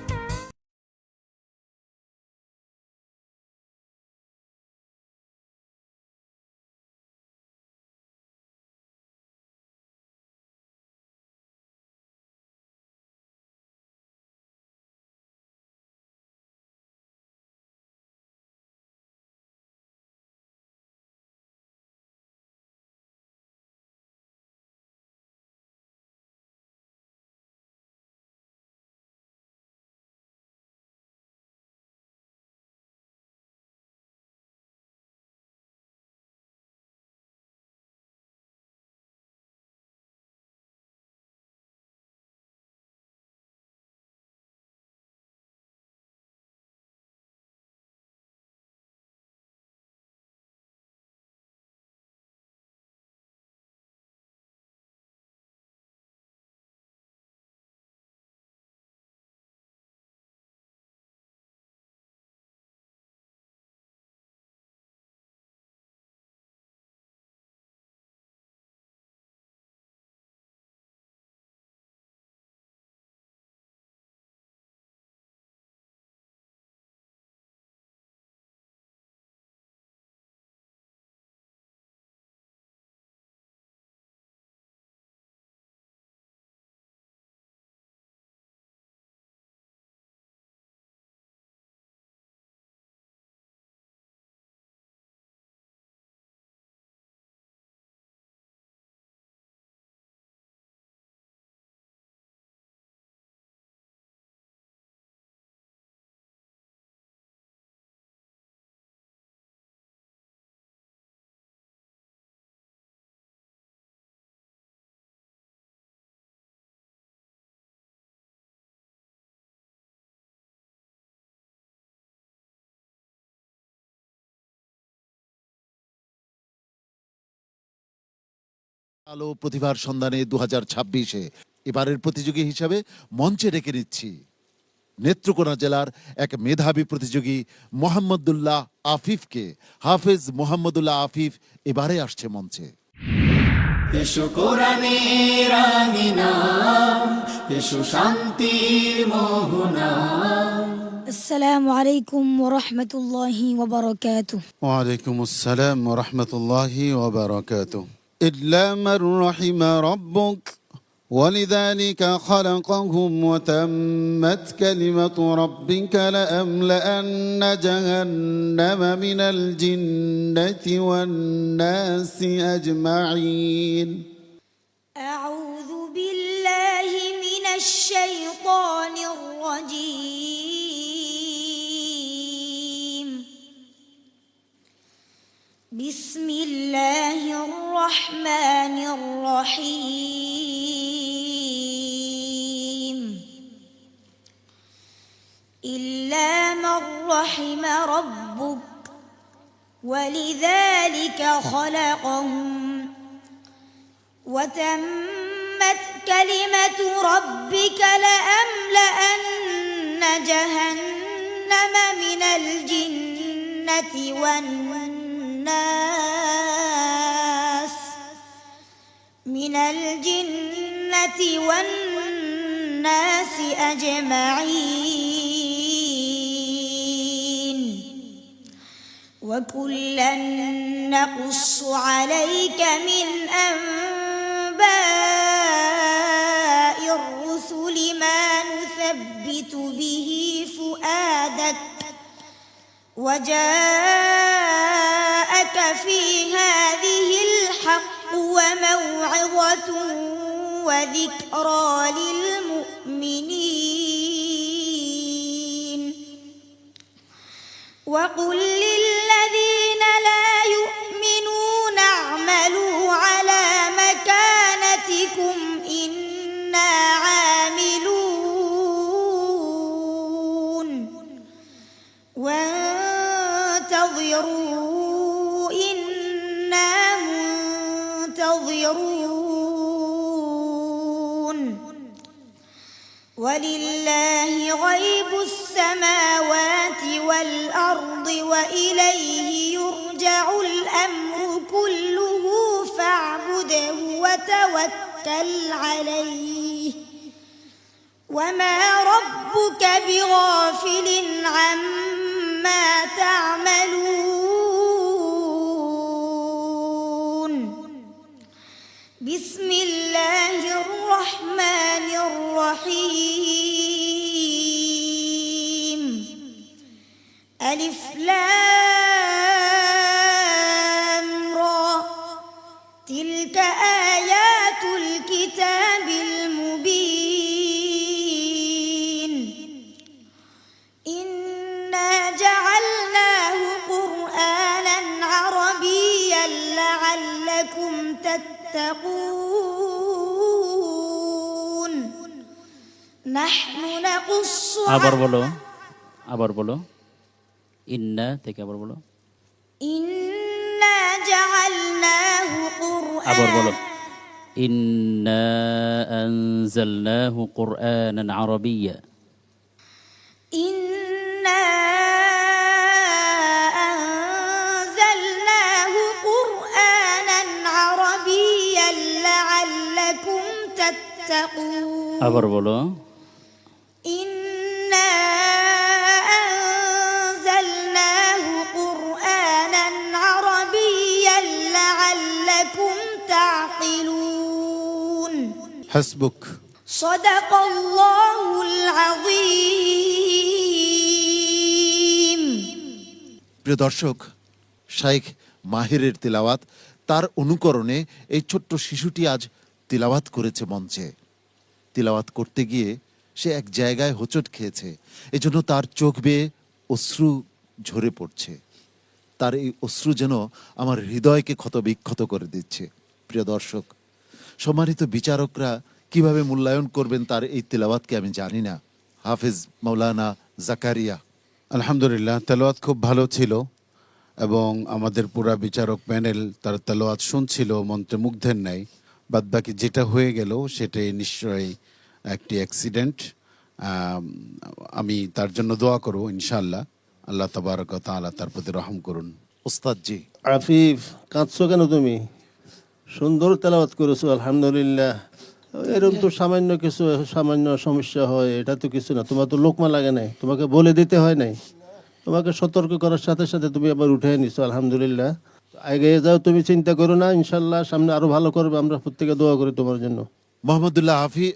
[SPEAKER 1] আলো প্রতিভার সন্ধানে 2026 এবারের প্রতিযোগী হিসাবে মঞ্চে ডেকে নিচ্ছি নেত্রকোনা জেলার এক মেধাবী প্রতিযোগী মোহাম্মদুল্লাহ আফিফকে। হাফেজ মোহাম্মদুল্লাহ আফিফ এবারে আসছে মঞ্চে।
[SPEAKER 19] এসো কোরআনের আঙিনা এসো শান্তির মোহনা।
[SPEAKER 18] আসসালামু আলাইকুম ওয়া রাহমাতুল্লাহি ওয়া বারাকাতুহু।
[SPEAKER 22] ওয়া আলাইকুম আসসালাম ওয়া রাহমাতুল্লাহি ওয়া বারাকাতুহু। ইল্লা মান রাহিমা রাব্বুক
[SPEAKER 7] ولذلك خلقهم وتمت كلمة ربك لأملأن جهنم من الجنة والناس أجمعين.
[SPEAKER 22] أعوذ بالله من الشيطان الرجيم. بسم الله الرحمن الرحيم. إلا من رحم ربك ولذلك خلقهم وتمت كلمة ربك لأملأن جهنم من الجنة والناس أجمعين. وكلا نقص عليك من أنباء الرسل ما نثبت به فؤادك وجاءك في هذه الحق وموعظة وذكرى للمؤمنين. وقل للذين لا يؤمنون اعملوا على مكانتكم إنا عاملون وانتظروا إنا منتظرون. ولله غيب السماوات والأرض وإليه يرجع الأمر كله فاعبده وتوكل عليه وما ربك بغافل عما تعملون. بسم الله الرحمن الرحيم. ألف لام را تلك آيات الكتاب المبين. إنا جعلناه قرآنا عربيا لعلكم تتقون. نحن نقص
[SPEAKER 2] আবার বলো ইন্না থেকে আবার বলো
[SPEAKER 22] إنا جعلناه
[SPEAKER 2] আবার
[SPEAKER 22] قرآنا
[SPEAKER 2] বলো إنا أنزلناه قرآنا عربيا.
[SPEAKER 22] إنا أنزلناه قرآنا عربيا لعلكم تتقون.
[SPEAKER 2] আবার বলো
[SPEAKER 22] إنا أنزلناه قرآنا عربيا لعلكم تعقلون.
[SPEAKER 1] হাসবুক।
[SPEAKER 22] صدق الله العظيم.
[SPEAKER 1] প্রিয় দর্শক, শাইখ মাহিরের তিলাওয়াত, তার অনুকরণে এই ছোট্ট শিশুটি আজ তিলাওয়াত করেছে মঞ্চে। তিলাওয়াত করতে গিয়ে সে এক জায়গায় হোঁচট খেয়েছে, এজন্য তার চোখ বেয়ে অশ্রু ঝরে পড়ছে। তার এই অশ্রু যেন আমার হৃদয়কে ক্ষতবিক্ষত করে দিচ্ছে। প্রিয় দর্শক, সম্মানিত বিচারকরা কিভাবে মূল্যায়ন করবেন তার এই তিলাওয়াতকে আমি জানি না। হাফেজ মাওলানা জাকারিয়া।
[SPEAKER 23] আলহামদুলিল্লাহ, তেলাওয়াত খুব ভালো ছিল এবং আমাদের পুরা বিচারক প্যানেল তার তেলাওয়াত শুনছিল মন্ত্রে মুগ্ধের ন্যায়। বাদবাকি যেটা হয়ে গেল সেটাই নিশ্চয়ই একটি অ্যাক্সিডেন্ট। আমি তার জন্য দোয়া করব, ইনশাআল্লাহ আল্লাহ তাবারক ওয়া তাআলা তার প্রতি রহম করুন।
[SPEAKER 1] ওস্তাদজি।
[SPEAKER 5] আফিফ, কাঁদছো কেন তুমি? সুন্দর তেলাওয়াত করেছো, আলহামদুলিল্লাহ। এরকম তো সামান্য কিছু সামান্য সমস্যা হয়, এটা তো কিছু না। তোমার তো লোকমা লাগে নাই, তোমাকে বলে দিতে হয় নাই, তোমাকে সতর্ক করার সাথে সাথে তুমি আবার উঠে নিছো, আলহামদুলিল্লাহ। আগে যাও, তুমি চিন্তা করো না, ইনশাল্লাহ সামনে আরো ভালো করবে। আমরা প্রত্যেকে দোয়া করি তোমার জন্য।
[SPEAKER 1] মোহাম্মদুল্লাহ হাফি,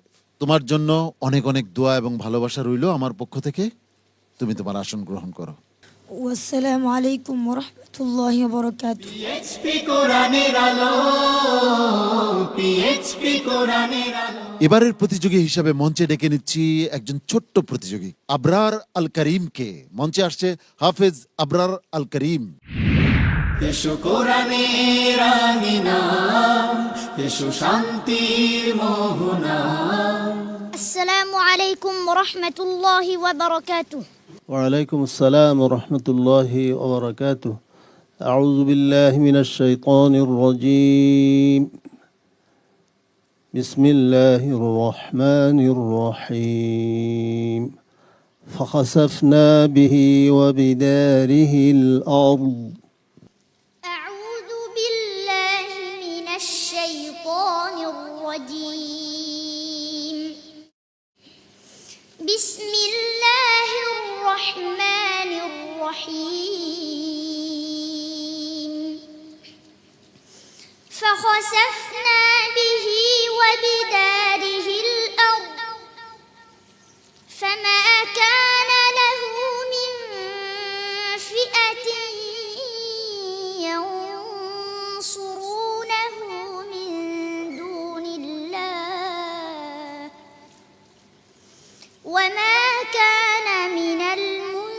[SPEAKER 1] তোমার জন্য অনেক অনেক দোয়া এবং ভালোবাসা রইল আমার পক্ষ থেকে। তুমি তোমার আসন গ্রহণ করো।
[SPEAKER 22] আসসালামু আলাইকুম ওয়া রাহমাতুল্লাহি ওয়া বারাকাতুহু।
[SPEAKER 1] এবারের প্রতিযোগী হিসাবে মঞ্চে ডেকে নিচ্ছি একজন ছোট্ট প্রতিযোগী, আবরার আল করিমকে। মঞ্চে আসছে হাফেজ আবরার আল করিম।
[SPEAKER 6] এসো কোরআনের আঙিনা, এসো শান্তির মোহনা।
[SPEAKER 22] আসসালামু আলাইকুম ওয়া রাহমাতুল্লাহি ওয়া বারাকাতুহু।
[SPEAKER 5] وعليكم السلام ورحمة الله وبركاته. أعوذ بالله من الشيطان الرجيم. بسم الله الرحمن الرحيم. فخسفنا به وبداره الأرض.
[SPEAKER 22] أعوذ بالله من الشيطان الرجيم. بسم الله الرحمن الرحيم. فخسفنا به وبداره الأرض فما كان له من فئة ينصرونه من دون الله وما كان من المنتصرين.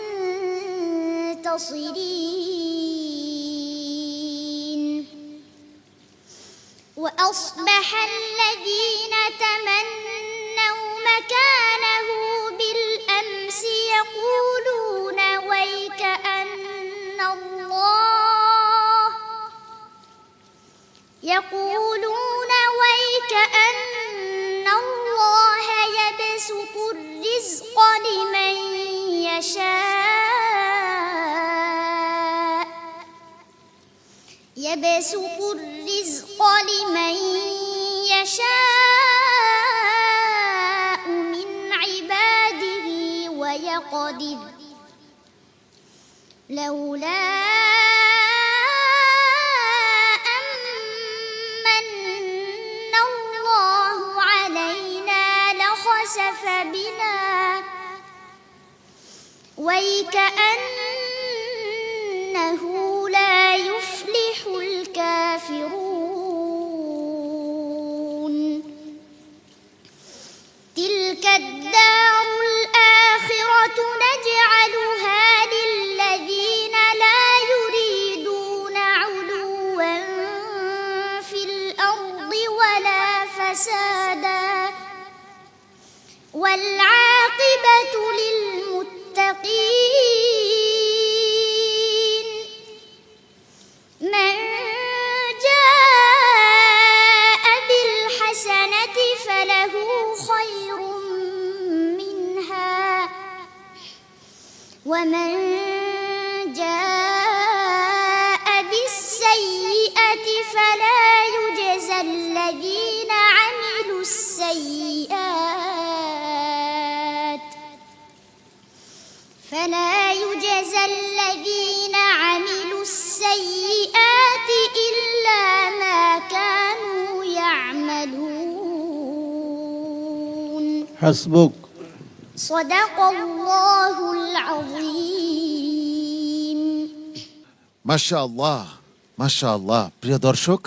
[SPEAKER 22] وأصبح الذين تمنوا مكانه بالأمس يقولون ويكأن الله يبسط الرزق لمن يشاء من عباده ويقدر لولا أمن الله علينا لخسف بنا ويكأنه لا يفلح الكافرون. تلك الدار الآخرة نجعلها للذين لا يريدون علوا في الأرض ولا فسادا والعاقبة للمتقين. من جاء بالحسنة فله خير منها ومن جاء بالسيئة فلا يجزى الذين عملوا السيئات إلا ما كانوا يعملون.
[SPEAKER 5] حسبك.
[SPEAKER 22] صدق الله العظيم.
[SPEAKER 1] মাশাআল্লাহ, মাশাআল্লাহ। প্রিয় দর্শক,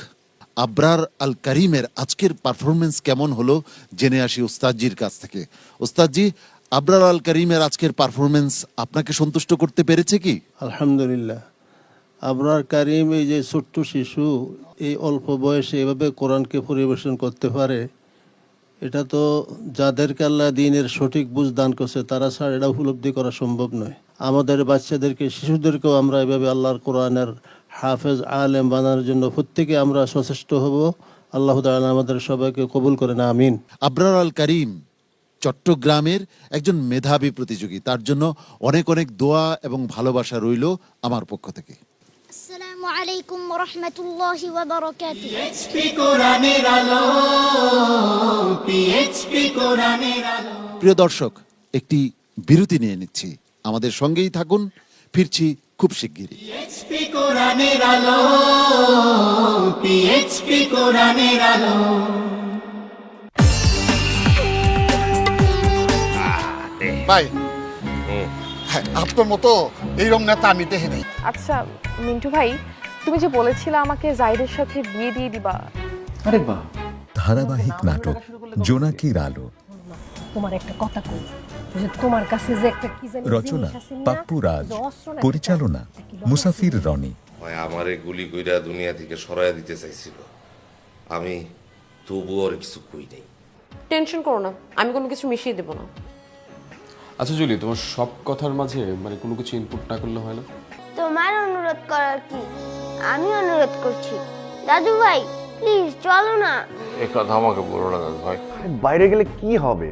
[SPEAKER 1] আবরার আল করিমের আজকের পারফরমেন্স কেমন হলো জেনে আসি উস্তাদজির কাছ থেকে। উস্তাদজি, আবরার আল করিমের আজকের পারফরমেন্স আপনাকে সন্তুষ্ট করতে পেরেছে কি?
[SPEAKER 5] আলহামদুলিল্লাহ। আবরার কারিম এই যে ছোট্ট শিশু এই অল্প বয়সে এভাবে কোরআনকে পরিবেশন করতে পারে, এটা তো যাদেরকে আল্লাহ দ্বীনের সঠিক বুঝ দান করছে তারা ছাড়া এটা উপলব্ধি করা সম্ভব নয়। আমাদের বাচ্চাদেরকে, শিশুদেরকেও আমরা এভাবে আল্লাহর কোরআনের হাফেজ আলেম বানানোর জন্য প্রত্যেকে আমরা সচেষ্ট হব। আল্লাহ তাআলা আমাদের সবাইকে কবুল করেন, আমিন।
[SPEAKER 1] আবরার আল করিম চট্টগ্রামের একজন মেধাবী প্রতিযোগী, তার জন্য অনেক অনেক দোয়া এবং ভালোবাসা রইল আমার পক্ষ থেকে।
[SPEAKER 22] আসসালামু আলাইকুম ওয়া রাহমাতুল্লাহি ওয়া বারাকাতুহু।
[SPEAKER 1] প্রিয় দর্শক, একটি বিরতি নিয়ে নিচ্ছি, আমাদের সঙ্গেই থাকুন, ফিরছি খুব শিগগিরই।
[SPEAKER 12] ভাই হ্যাঁ, আপনার মতো এইরকম নেতা আমি দেখি নাই।
[SPEAKER 13] আচ্ছা মিন্টু ভাই, তুমি যে বলেছিলে আমাকে জাহিদের সাথে বিয়ে দিয়ে দিবা।
[SPEAKER 11] আরে বাহ। ধারাবাহিক নাটক জোনাকির আলো,
[SPEAKER 14] তোমার একটা কথা কই, যে তোমার কাছে যে একটা কি জানি
[SPEAKER 11] রচনা পাপ্পু রাজ, পরিচালনা মুসাফির রনি।
[SPEAKER 24] আমারে গুলি কইরা দুনিয়া থেকে সরাইয়া দিতে চাইছিল, আমি তবুও আর কিছু কই নাই।
[SPEAKER 13] টেনশন করো না, আমি কোনো কিছু মিশিয়ে দেবো না।
[SPEAKER 25] আচ্ছা জুলি, তোমার সব কথার মাঝে মানে কোনো কিছু ইনপুট না করলে হয় না?
[SPEAKER 22] তোমার অনুরোধ করার কি, আমি অনুরোধ করছি। দাদু ভাই প্লিজ চলো না।
[SPEAKER 24] এই কথা আমাকে বলো না দাদু ভাই।
[SPEAKER 26] বাইরে গেলে কি হবে?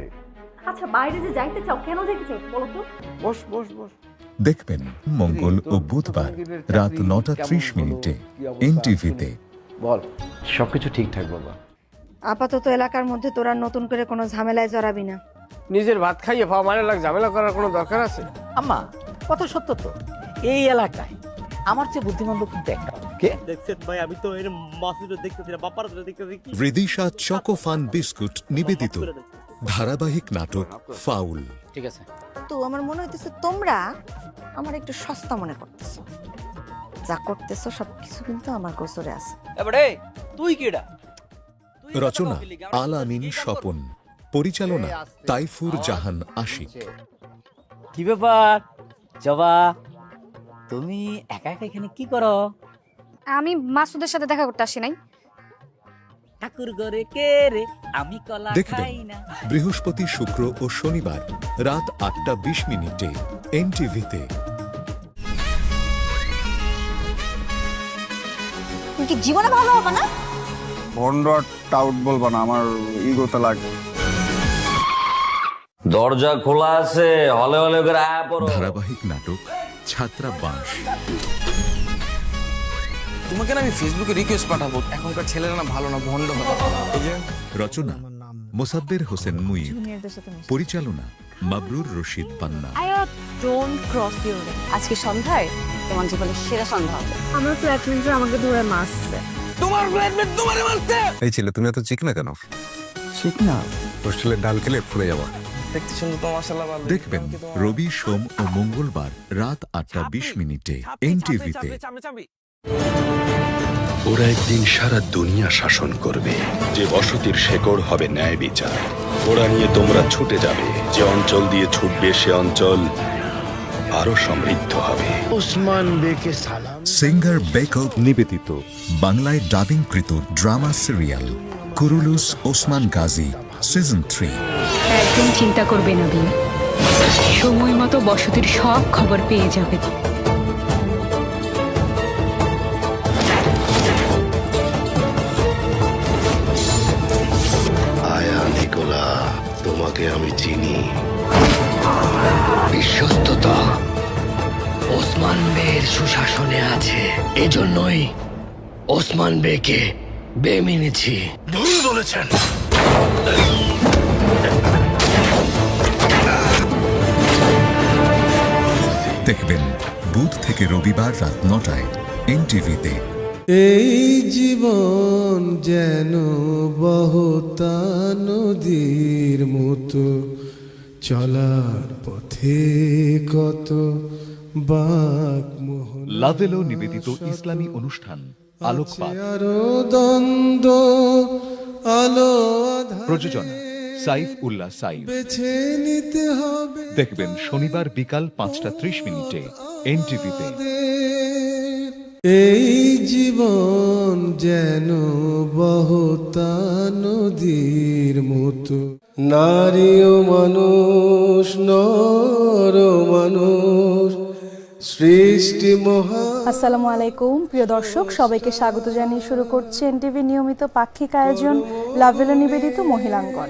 [SPEAKER 14] আচ্ছা বাইরে যে যাইতে চাও, কেন যাইতে চাও বলো তো?
[SPEAKER 26] বস বস বস।
[SPEAKER 11] দেখবেন মঙ্গল ও বুধবার রাত 9:30 এনটিভিতে।
[SPEAKER 26] বল, সবকিছু ঠিকঠাক বাবা।
[SPEAKER 14] আপাতত এলাকার মধ্যে তোরা নতুন করে কোনো ঝামেলায় জড়াবি না।
[SPEAKER 9] নিজের ভাত খাইয়ে পাওয়া মানে ঝামেলা করার কোনো দরকার আছে? আম্মা কথা সত্য তো, এই এলাকায় আমার চেয়ে বুদ্ধিমান লোক কিন্তু একটা। কে দেখছেন ভাই? আমি তো এর মাসুদে দেখতেছি না, বাপার দেখতেছি।
[SPEAKER 11] রিদিশা চকোফান বিস্কুট নিবেদিত ধারাবাহিক নাটক ফাউল।
[SPEAKER 9] ঠিক আছে,
[SPEAKER 14] তো আমার মনে হইতেছে তোমরা আমার একটু সস্তা মনে করতেছো। যা করতেছো সবকিছু কিন্তু আমার গোচরে আছে।
[SPEAKER 9] এবারে তুই কেডা?
[SPEAKER 11] রচনা আল আমিন স্বপন, পরিচালনা তাইফুর জাহান আশিক।
[SPEAKER 9] কি ব্যাপার জবা, তুমি একা একা এখানে কি করো?
[SPEAKER 22] আমি মাসুদের সাথে দেখা করতে আসি নাই।
[SPEAKER 9] ঠাকুর ঘরে কে রে, আমি কলা
[SPEAKER 11] দেখবেন
[SPEAKER 9] খাই না।
[SPEAKER 11] বৃহস্পতি, শুক্র ও শনিবার রাত 8:20 এনটিভিতে।
[SPEAKER 14] তুমি কি জীবনে ভালো হবে না?
[SPEAKER 26] ভন্ড টাউট বলবা না, আমার ইগোতে লাগে।
[SPEAKER 10] দরজা খোলা আছে, হলে হলে করে আয়া পড়ো।
[SPEAKER 11] ধারাবাহিক নাটক ছাত্রাবাস।
[SPEAKER 10] তোমাকে না আমি ফেসবুকে রিকোয়েস্ট পাঠাবো, এখনকার ছেলেরা না ভালো না, ভন্ড হবে।
[SPEAKER 11] রচনা মোসাব্বের হোসেন মুইব, পরিচালনা Mabrur Rashid Panna.
[SPEAKER 13] Don't cross your line.
[SPEAKER 14] আজকে সন্ধ্যায় তোমার জীবনের সেরা সন্ধ্যা হবে।
[SPEAKER 13] আমার ফ্ল্যাটমেটরা আমাকে ধরে মারছে।
[SPEAKER 10] তোমার ফ্ল্যাটমেট তোমারে মারছে?
[SPEAKER 26] এই ছেলে, তুমি এত চিকনা কেন?
[SPEAKER 9] চিকনা?
[SPEAKER 26] হোস্টেলের ডাল খেলে ফুলে যাবা।
[SPEAKER 10] দেখতে শুনতে তো মাশাআল্লাহ ভালো।
[SPEAKER 11] দেখবেন রবি, সোম ও মঙ্গলবার রাত 8:20 এনটিভিতে।
[SPEAKER 15] ওরা একদিন সারা দুনিয়া শাসন করবে, যে বসতির শেকড় হবে ন্যায় বিচার। ওরা নিয়ে তোমরা ছুটে যাবে, যে অঞ্চল দিয়ে ছুটবে সে অঞ্চল আরো সমৃদ্ধ হবে।
[SPEAKER 27] ওসমান বেকে সালাম।
[SPEAKER 11] সিঙ্গার বেকল নিবেদিত বাংলায় ডাবিংকৃত drama serial Kurulus Osman Gazi season 3।
[SPEAKER 28] একদম চিন্তা করবে না বিয়ে, সময় মতো বসতির সব খবর পেয়ে যাবে।
[SPEAKER 27] আয়া নিকোলা, তোমাকে আমি চিনি। বিশ্বস্ততা ওসমান বের সুশাসনে আছে, এজন্যই ওসমান বেকে বে মেনেছি। ভুল বলেছেন।
[SPEAKER 11] দেখবেন বুধ থেকে রবিবার রাত 9টায় এনটিভিতে।
[SPEAKER 29] এই জীবন যেন বহতা নদীর মতো, চলার পথে কত বাক মোহন।
[SPEAKER 11] লাভেলো নিবেদিত ইসলামী অনুষ্ঠান আলোকপাত।
[SPEAKER 29] আরো দ্বন্দ্ব আলো
[SPEAKER 11] প্রযোজনা সাইফ উল্লাহ সাইফ।
[SPEAKER 29] বেছে নিতে হবে।
[SPEAKER 11] দেখবেন শনিবার বিকাল 5:30 এনটিভিতে।
[SPEAKER 29] এই জীবন যেন বহতা নদীর মতো, নারী ও মানুষ, নর ও মানুষ, সৃষ্টি মহা।
[SPEAKER 30] আসসালামু আলাইকুম প্রিয় দর্শক, সবাইকে স্বাগত জানিয়ে শুরু করছে এনটিভি নিয়মিত পাক্ষিক আয়োজন লাভেলো নিবেদিত মহিলাঙ্গন।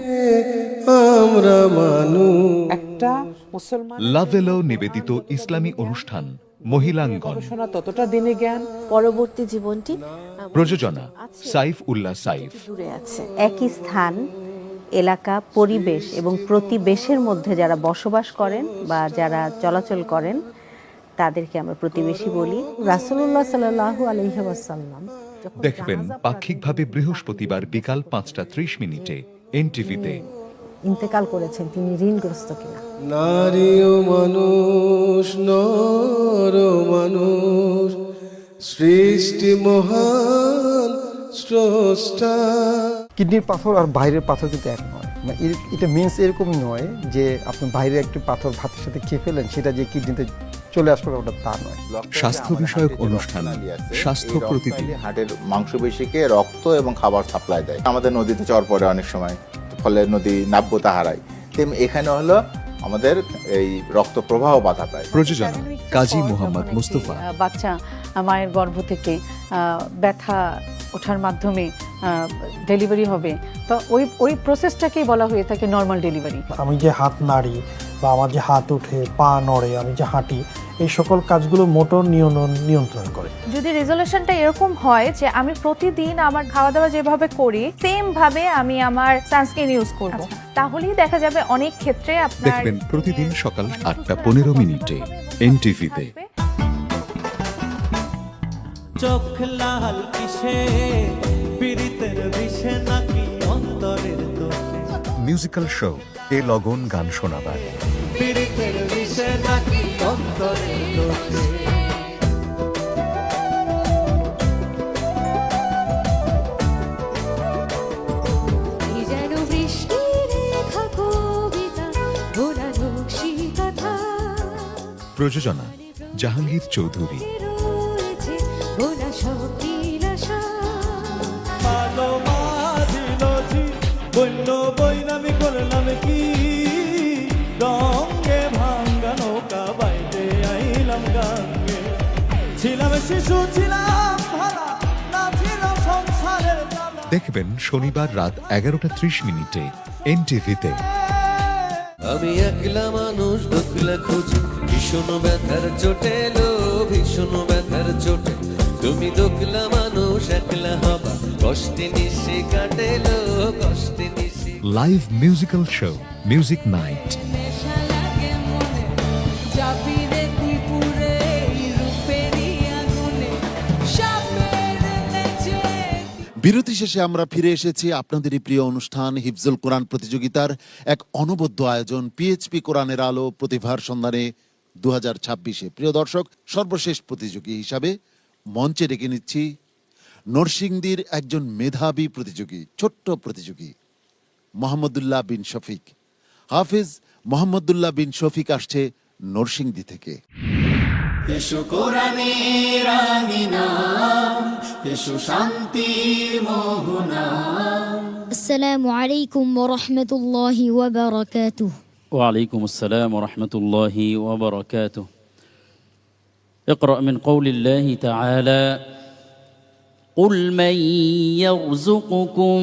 [SPEAKER 29] আমরা মানুষ।
[SPEAKER 9] একটা মুসলমান
[SPEAKER 11] লাভেলো নিবেদিত ইসলামী অনুষ্ঠান মহিলাঙ্গন।
[SPEAKER 9] ততটা দিনে জ্ঞান।
[SPEAKER 16] পরবর্তী জীবনটি
[SPEAKER 11] প্রযোজনা সাইফ উল্লাহ সাইফ।
[SPEAKER 16] দূরে আছে। একই স্থান, এলাকা, পরিবেশ এবং প্রতিবেশের মধ্যে যারা বসবাস করেন বা যারা চলাচল করেন তাদেরকে আমরা প্রতিবেশী বলি। রাসূলুল্লাহ সাল্লাল্লাহু আলাইহি ওয়াসাল্লাম
[SPEAKER 11] দেখবেন পাক্ষিকভাবে বৃহস্পতিবার বিকাল 5:30 এনটিভিতে।
[SPEAKER 16] ইন্তেকাল করেছেন তিনি ঋণগ্রস্ত কিনা।
[SPEAKER 29] নারী ও মানুষ, নর ও মানুষ, সৃষ্টি মহান স্রষ্টা।
[SPEAKER 2] কিডনির পাথর আর বাইরের পাথর কিন্তু এক নয়, মানে এটা মিন্স এরকম নয় যে আপনি বাইরে একটি পাথর ভাতের সাথে খেয়ে ফেলেন সেটা যে কিডনিতে চলে আসবে ওটা তা নয়।
[SPEAKER 11] স্বাস্থ্য বিষয়ক অনুষ্ঠান স্বাস্থ্য প্রতিদিন।
[SPEAKER 3] হার্টের মাংসপেশিকে রক্ত এবং খাবার সাপ্লাই দেয়। আমাদের নদীতে চর পড়ে অনেক সময়, ফলে নদী নাব্যতা হারায়। তেমনি এখানে হলো আমাদের এই রক্ত প্রবাহ বাধা পায়।
[SPEAKER 11] প্রযোজনা কাজী মোহাম্মদ মুস্তফা।
[SPEAKER 16] বাচ্চা মায়ের গর্ভ থেকে ব্যথা ওঠার মাধ্যমে ডেলিভারি হবে, তো ওই প্রসেসটাকেই বলা হয়ে থাকে নর্মাল ডেলিভারি।
[SPEAKER 2] আমি যে হাত নাড়ি বা আমার যে হাত উঠে পা নড়ে, আমি যে হাঁটি, এই সকল কাজগুলো মোটর নিয়ন্ত্রণ করে।
[SPEAKER 30] যদি রেজলিউশনটা এরকম হয় যে আমি প্রতিদিন আমার খাওয়া দাওয়া যেভাবে করি সেম ভাবে আমি আমার সানস্ক্রিন ইউজ করব, তাহলেই দেখা যাবে অনেক ক্ষেত্রে আপনার
[SPEAKER 11] দেখবেন প্রতিদিন সকাল 8:15 এনটিভিতে।
[SPEAKER 6] চোখ লাল কিসে, পীড়িতের বিষে নাকি অন্তরের দোষে।
[SPEAKER 11] মিউজিক্যাল শো এ লগন গান শোনাবার।
[SPEAKER 6] পীড়িতের বিষে নাকি অন্তরের দোষে।
[SPEAKER 11] প্রযোজনা জাহাঙ্গীর চৌধুরী।
[SPEAKER 6] বন্য বৈনামি করলাম কি, রঙে ভাঙ্গা নৌকা বাইতে আইলাম গাঙ্গে। ছিলাম শিশু, ছিলাম ভালা, না ছিল সংসারের জ্বালা।
[SPEAKER 11] দেখবেন শনিবার রাত 11:30 এনটিভিতে।
[SPEAKER 29] আমি একলা মানুষ ঢুকলা খুঁজি, ভীষণ ব্যথার চোটে লো, ভীষণ ব্যথার চোটে। তুমি দোকলা মানুষ একলা হবা, কষ্টে নিশে কাটেলো, কষ্টে নিশে।
[SPEAKER 11] Live musical show music night.
[SPEAKER 1] বিরতি শেষে আমরা ফিরে এসেছি আপনাদেরই প্রিয় অনুষ্ঠান হিফজুল কোরআন প্রতিযোগিতার এক অনবদ্য আয়োজন পিএইচপি কোরআনের আলো প্রতিভার সন্ধানে 2026। প্রিয় দর্শক, সর্বশেষ প্রতিযোগী হিসাবে মঞ্চে ডেকে নিচ্ছি নরসিংদীর একজন মেধাবী প্রতিযোগী, ছোট্ট প্রতিযোগী মোহাম্মদুল্লাহ বিন শফিক। হাফিজ মোহাম্মদুল্লাহ বিন শফিক আসছে নরসিংদী থেকে।
[SPEAKER 6] এসো কোরআনের আঙিনা, এসো শান্তির মোহনা।
[SPEAKER 22] আসসালামু আলাইকুম ওয়া রাহমাতুল্লাহি ওয়া বারাকাতুহু।
[SPEAKER 4] وعليكم السلام ورحمة الله وبركاته. اقرأ من قول الله تعالى: قل من يرزقكم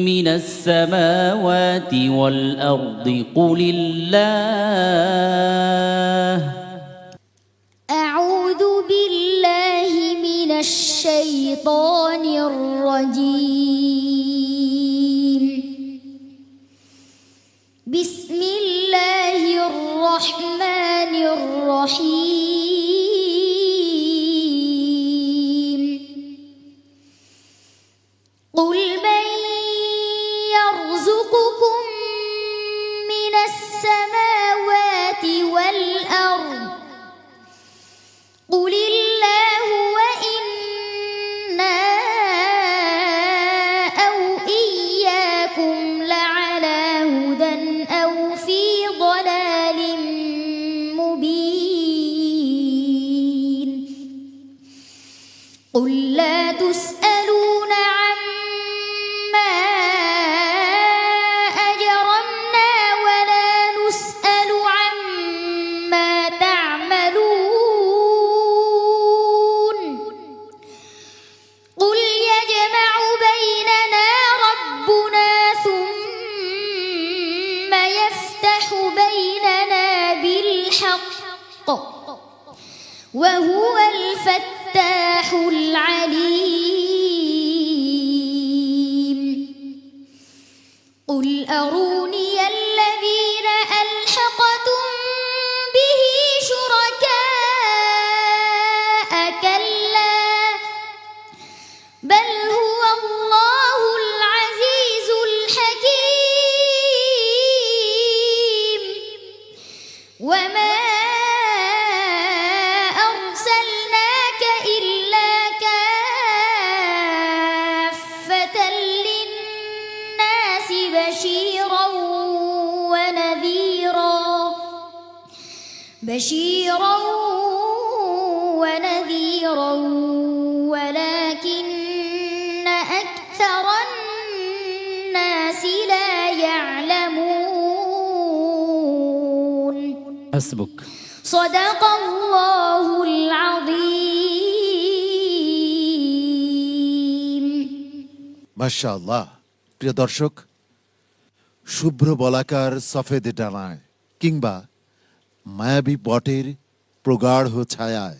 [SPEAKER 4] من السماوات والأرض قل الله.
[SPEAKER 22] أعوذ بالله من الشيطان الرجيم. بسم الله الرحمن الرحيم. قل من يرزقكم من السماوات والأرض قل الله وإنا أو إياكم لعلى هدى أو في ضلال مبين. قل لا تسألون عما أجرمنا ولا نسأل عما تعملون. قل يجمع بيننا ربنا ثم يفتح بيننا بالحق وهو الفتاح العليم. قل أروني الذين ألحقتم به شركاء كلا بل هو الله العزيز الحكيم. بشيرا ونذيرا ولكن أكثر الناس لا يعلمون
[SPEAKER 4] حسبك
[SPEAKER 22] صدق الله العظيم
[SPEAKER 1] মাশাআল্লাহ। প্রিয় দর্শক, শুভ্র বলাকার সফেদ ডানায় কিংবা মায়াবী বটের প্রগাঢ় ছায়ায়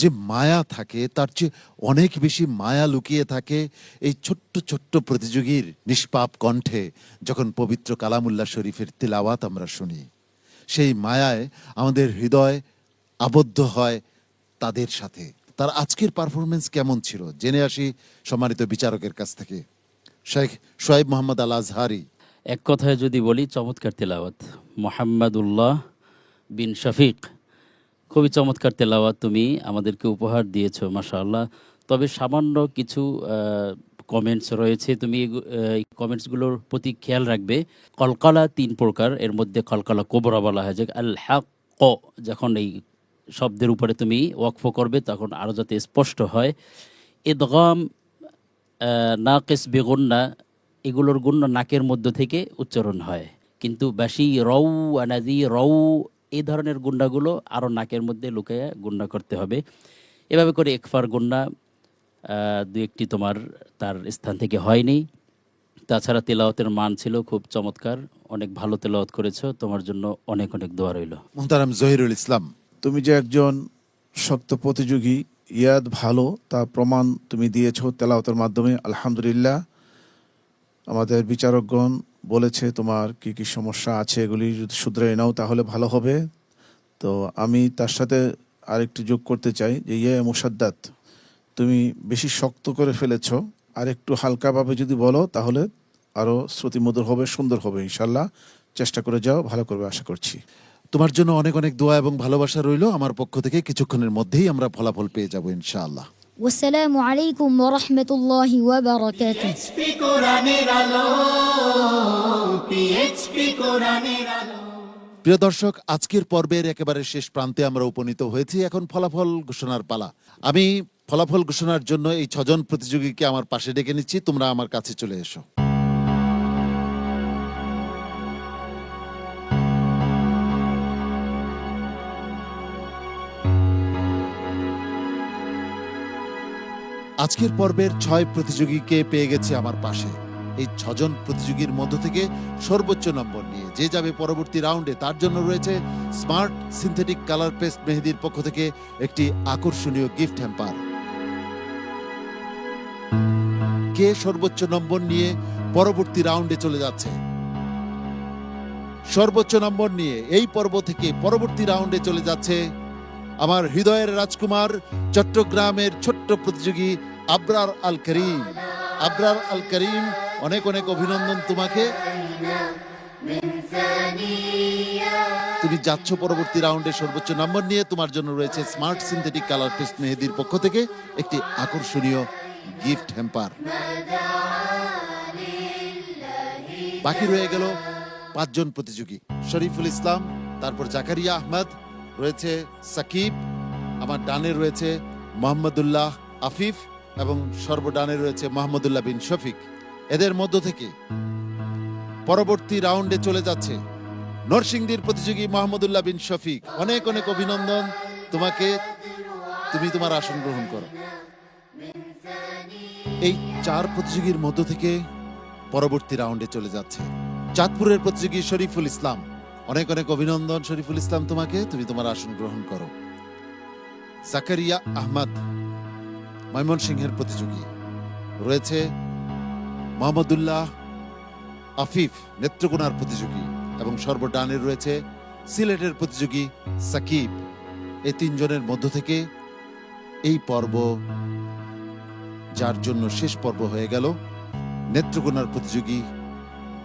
[SPEAKER 1] যে মায়া থাকে, তার চেয়ে অনেক বেশি মায়া লুকিয়ে থাকে এই ছোট্ট ছোট্ট প্রতিযোগীর নিষ্পাপ কণ্ঠে যখন পবিত্র কালামুল্লাহ শরীফের তিলাওয়াত আমরা শুনি। সেই মায়ায় আমাদের হৃদয় আবদ্ধ হয় তাদের সাথে। তার আজকের পারফরমেন্স কেমন ছিল জেনে আসি সম্মানিত বিচারকের কাছ থেকে। শেখ শোয়েব মোহাম্মদ আল আজহারি।
[SPEAKER 4] এক কথায় যদি বলি, চমৎকার তেলাওয়াত। মোহাম্মদুল্লাহ বিন শফিক, খুবই চমৎকার তেলাওয়াত তুমি আমাদেরকে উপহার দিয়েছো, মাশাআল্লাহ। তবে সামান্য কিছু কমেন্টস রয়েছে, তুমি এই কমেন্টসগুলোর প্রতি খেয়াল রাখবে। কলকালা 3 প্রকার, এর মধ্যে কলকালা কোবরা বলা হয়, যে আল হক, যখন এই শব্দের উপরে তুমি ওয়াকফ করবে তখন আরও যাতে স্পষ্ট হয়। ইদগাম নাকিস বেগুন্না, এগুলোর গুণ্য নাকের মধ্য থেকে উচ্চারণ হয়, কিন্তু বেশি রৌ আনাজি রৌ এই ধরনের গুন্ডাগুলো আরও নাকের মধ্যে লুকিয়ে গুন্ডা করতে হবে। এভাবে করে একফার গুন্ডা দু একটি তোমার তার স্থান থেকে হয়নি। তাছাড়া তেলাওয়াতের মান ছিল খুব চমৎকার, অনেক ভালো তেলাওয়াত করেছো, তোমার জন্য অনেক অনেক দোয়া রইল।
[SPEAKER 1] মুহতারাম জহিরুল ইসলাম,
[SPEAKER 5] তুমি যে একজন শক্ত প্রতিযোগী, ইয়াদ ভালো, তা প্রমাণ তুমি দিয়েছো তেলাওয়াতের মাধ্যমে, আলহামদুলিল্লাহ। আমাদের বিচারকগণ বলেছে তোমার কি কি সমস্যা আছে, এগুলি যদি শুধরে নাও তাহলে ভালো হবে। তো আমি তার সাথে আরেকটি যোগ করতে চাই যে মুসাদ্দাত, তুমি বেশি শক্ত করে ফেলেছো, আর একটু হালকাভাবে যদি বলো তাহলে আরও শ্রুতিমধুর হবে, সুন্দর হবে। ইনশাল্লাহ চেষ্টা করে যাও, ভালো করবে আশা করছি।
[SPEAKER 1] তোমার জন্য অনেক অনেক দোয়া এবং ভালোবাসা রইল আমার পক্ষ থেকে। কিছুক্ষণের মধ্যেই আমরা ফলাফল পেয়ে যাব ইনশাআল্লাহ।
[SPEAKER 22] والسلام عليكم ورحمة الله وبركاته
[SPEAKER 1] প্রিয় দর্শক, আজকের পর্বের একেবারে শেষ প্রান্তে আমরা উপনীত হয়েছি। এখন ফলাফল ঘোষণার পালা। আমি ফলাফল ঘোষণার জন্য এই 6 জন প্রতিযোগীকে আমার পাশে ডেকে নিচ্ছি, তোমরা আমার কাছে চলে এসো। আজকের পর্বের 6 প্রতিযোগীকে পেয়ে গেছে আমার পাশে। এই 6 জন প্রতিযোগীর মধ্য থেকে সর্বোচ্চ নম্বর নিয়ে যে যাবে পরবর্তী রাউন্ডে, তার জন্য রয়েছে স্মার্ট সিনথেটিক কালার পেস্ট মেহেদির পক্ষ থেকে একটি আকর্ষণীয় গিফট হ্যাম্পার। কে সর্বোচ্চ নম্বর নিয়ে পরবর্তী রাউন্ডে চলে যাচ্ছে? সর্বোচ্চ নম্বর নিয়ে এই পর্ব থেকে পরবর্তী রাউন্ডে চলে যাচ্ছে আমার হৃদয়ের রাজকুমার, চট্টগ্রামের ছোট্ট প্রতিযোগী আবরার আল করিম। আবরার আল করিম, অনেক অনেক অভিনন্দন তোমাকে। তুমি যাচ্ছ পরবর্তী রাউন্ডে সর্বোচ্চ নম্বর নিয়ে। তোমার জন্য রয়েছে স্মার্ট সিনথেটিক কালার পেস্ট মেহেদির পক্ষ থেকে একটি আকর্ষণীয় গিফট হ্যাম্পার। বাকি রয়ে গেল 5 জন প্রতিযোগী। শরীফুল ইসলাম, তারপর জাকারিয়া আহমদ, রয়েছে সাকিব, আমার ডানে রয়েছে মোহাম্মদুল্লাহ আফিফ এবং সর্বডানে রয়েছে মোহাম্মদুল্লাহ বিন শফিক। এদের মধ্য থেকে পরবর্তী রাউন্ডে চলে যাচ্ছে নরসিংদীর প্রতিযোগী মোহাম্মদুল্লাহ বিন শফিক। অনেক অনেক অভিনন্দন তোমাকে, তুমি তোমার আসন গ্রহণ করো। এই 4 প্রতিযোগীর মধ্য থেকে পরবর্তী রাউন্ডে চলে যাচ্ছে চাঁদপুরের প্রতিযোগী শরীফুল ইসলাম। অনেক অনেক অভিনন্দন শরীফুল ইসলাম তোমাকে, তুমি তোমার আসন গ্রহণ করো। জাকারিয়া আহমদ ময়মনসিংহের প্রতিযোগী, রয়েছে মোহাম্মদুল্লাহ আফিফ নেত্রকোনার প্রতিযোগী এবং সর্বডানে রয়েছে সিলেটের প্রতিযোগী সাকিব। এই 3 জনের মধ্য থেকে এই পর্ব, যার জন্য শেষ পর্ব হয়ে গেল, নেত্রকোনার প্রতিযোগী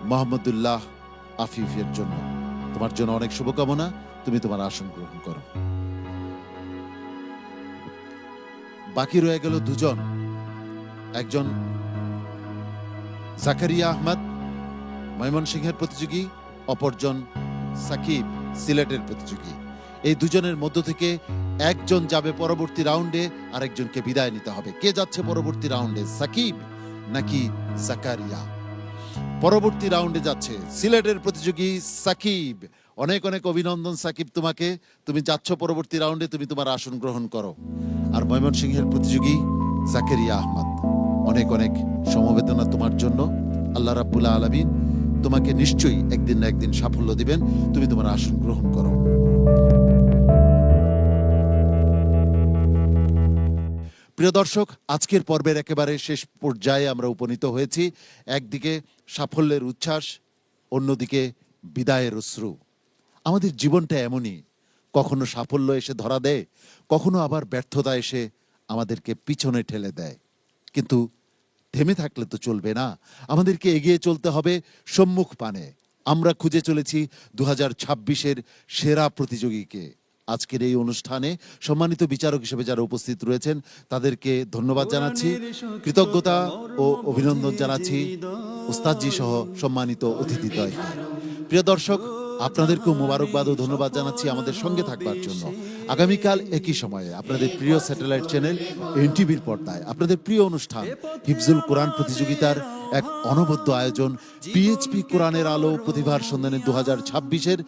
[SPEAKER 1] মোহাম্মদুল্লাহ আফিফের জন্য। তোমার জন্য অনেক শুভকামনা, তুমি তোমার আসন গ্রহণ করো। বাকি রয়ে গেল 2 জন, একজন জাকারিয়া আহমদ ময়মনসিংহের প্রতিযোগী, অপরজন সাকিব সিলেটের প্রতিযোগী। এই দুজনের মধ্য থেকে একজন যাবে পরবর্তী রাউন্ডে, আরেকজনকে বিদায় নিতে হবে। কে যাচ্ছে পরবর্তী রাউন্ডে, সাকিব নাকি জাকারিয়া? পরবর্তী রাউন্ডে যাচ্ছে সিলেটের প্রতিযোগী সাকিব। অনেক অনেক অভিনন্দন সাকিব তোমাকে, তুমি যাচ্ছ পরবর্তী রাউন্ডে, তুমি তোমার আসন গ্রহণ করো। আর ময়মনসিংহের প্রতিযোগী জাকারিয়া আহমদ, অনেক অনেক সমবেদনা তোমার জন্য। আল্লাহ রাব্বুল আলামিন তোমাকে নিশ্চয়ই একদিন না একদিন সাফল্য দিবেন, তুমি তোমার আসন গ্রহণ করো। প্রিয় দর্শক, আজকের পর্বের একেবারে শেষ পর্যায়ে আমরা উপনীত হয়েছি। একদিকে সাফল্যের উচ্ছ্বাস, অন্যদিকে বিদায়ের অশ্রু। আমাদের জীবনটা এমনই, কখনো সাফল্য এসে ধরা দেয়, কখনো আবার ব্যর্থতা এসে আমাদেরকে পিছনে ঠেলে দেয়। কিন্তু থেমে থাকলে তো চলবে না, আমাদেরকে এগিয়ে চলতে হবে সম্মুখ পানে। আমরা খুঁজে চলেছি 2026-এর সেরা প্রতিযোগীকে। আজকের এই অনুষ্ঠানে সম্মানিত বিচারক হিসেবে যারা উপস্থিত রয়েছেন তাদেরকে ধন্যবাদ জানাচ্ছি, কৃতজ্ঞতা ও অভিনন্দন জানাচ্ছি উস্তাদজি সহ সম্মানিত অতিথিদ্বয়কে। প্রিয় দর্শক, আপনাদেরকেও মোবারকবাদ ও ধন্যবাদ জানাচ্ছি আমাদের সঙ্গে থাকবার জন্য। আগামীকাল একই সময়ে আপনাদের প্রিয় স্যাটেলাইট চ্যানেল এনটিভির পর্দায় আপনাদের প্রিয় অনুষ্ঠান হিফজুল কোরআন প্রতিযোগিতার এক অনবদ্য আয়োজন পিএইচপি কোরআনের আলো প্রতিভার সন্ধানে 2026-এর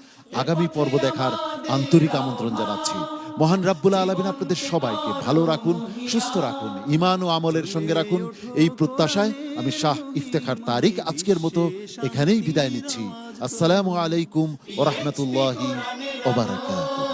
[SPEAKER 1] আগামী পর্ব দেখার আন্তরিক আমন্ত্রণ জানাচ্ছি। মহান রাব্বুল আলামিন আপনাদের সবাইকে ভালো রাখুন, সুস্থ রাখুন, ঈমান ও আমলের সঙ্গে রাখুন, এই প্রত্যাশায় আমি শাহ ইফতেখার তারিক আজকের মতো এখানেই বিদায় নিচ্ছি। আসসালামু আলাইকুম ওয়া রাহমাতুল্লাহি ওয়া বারাকাতুহু।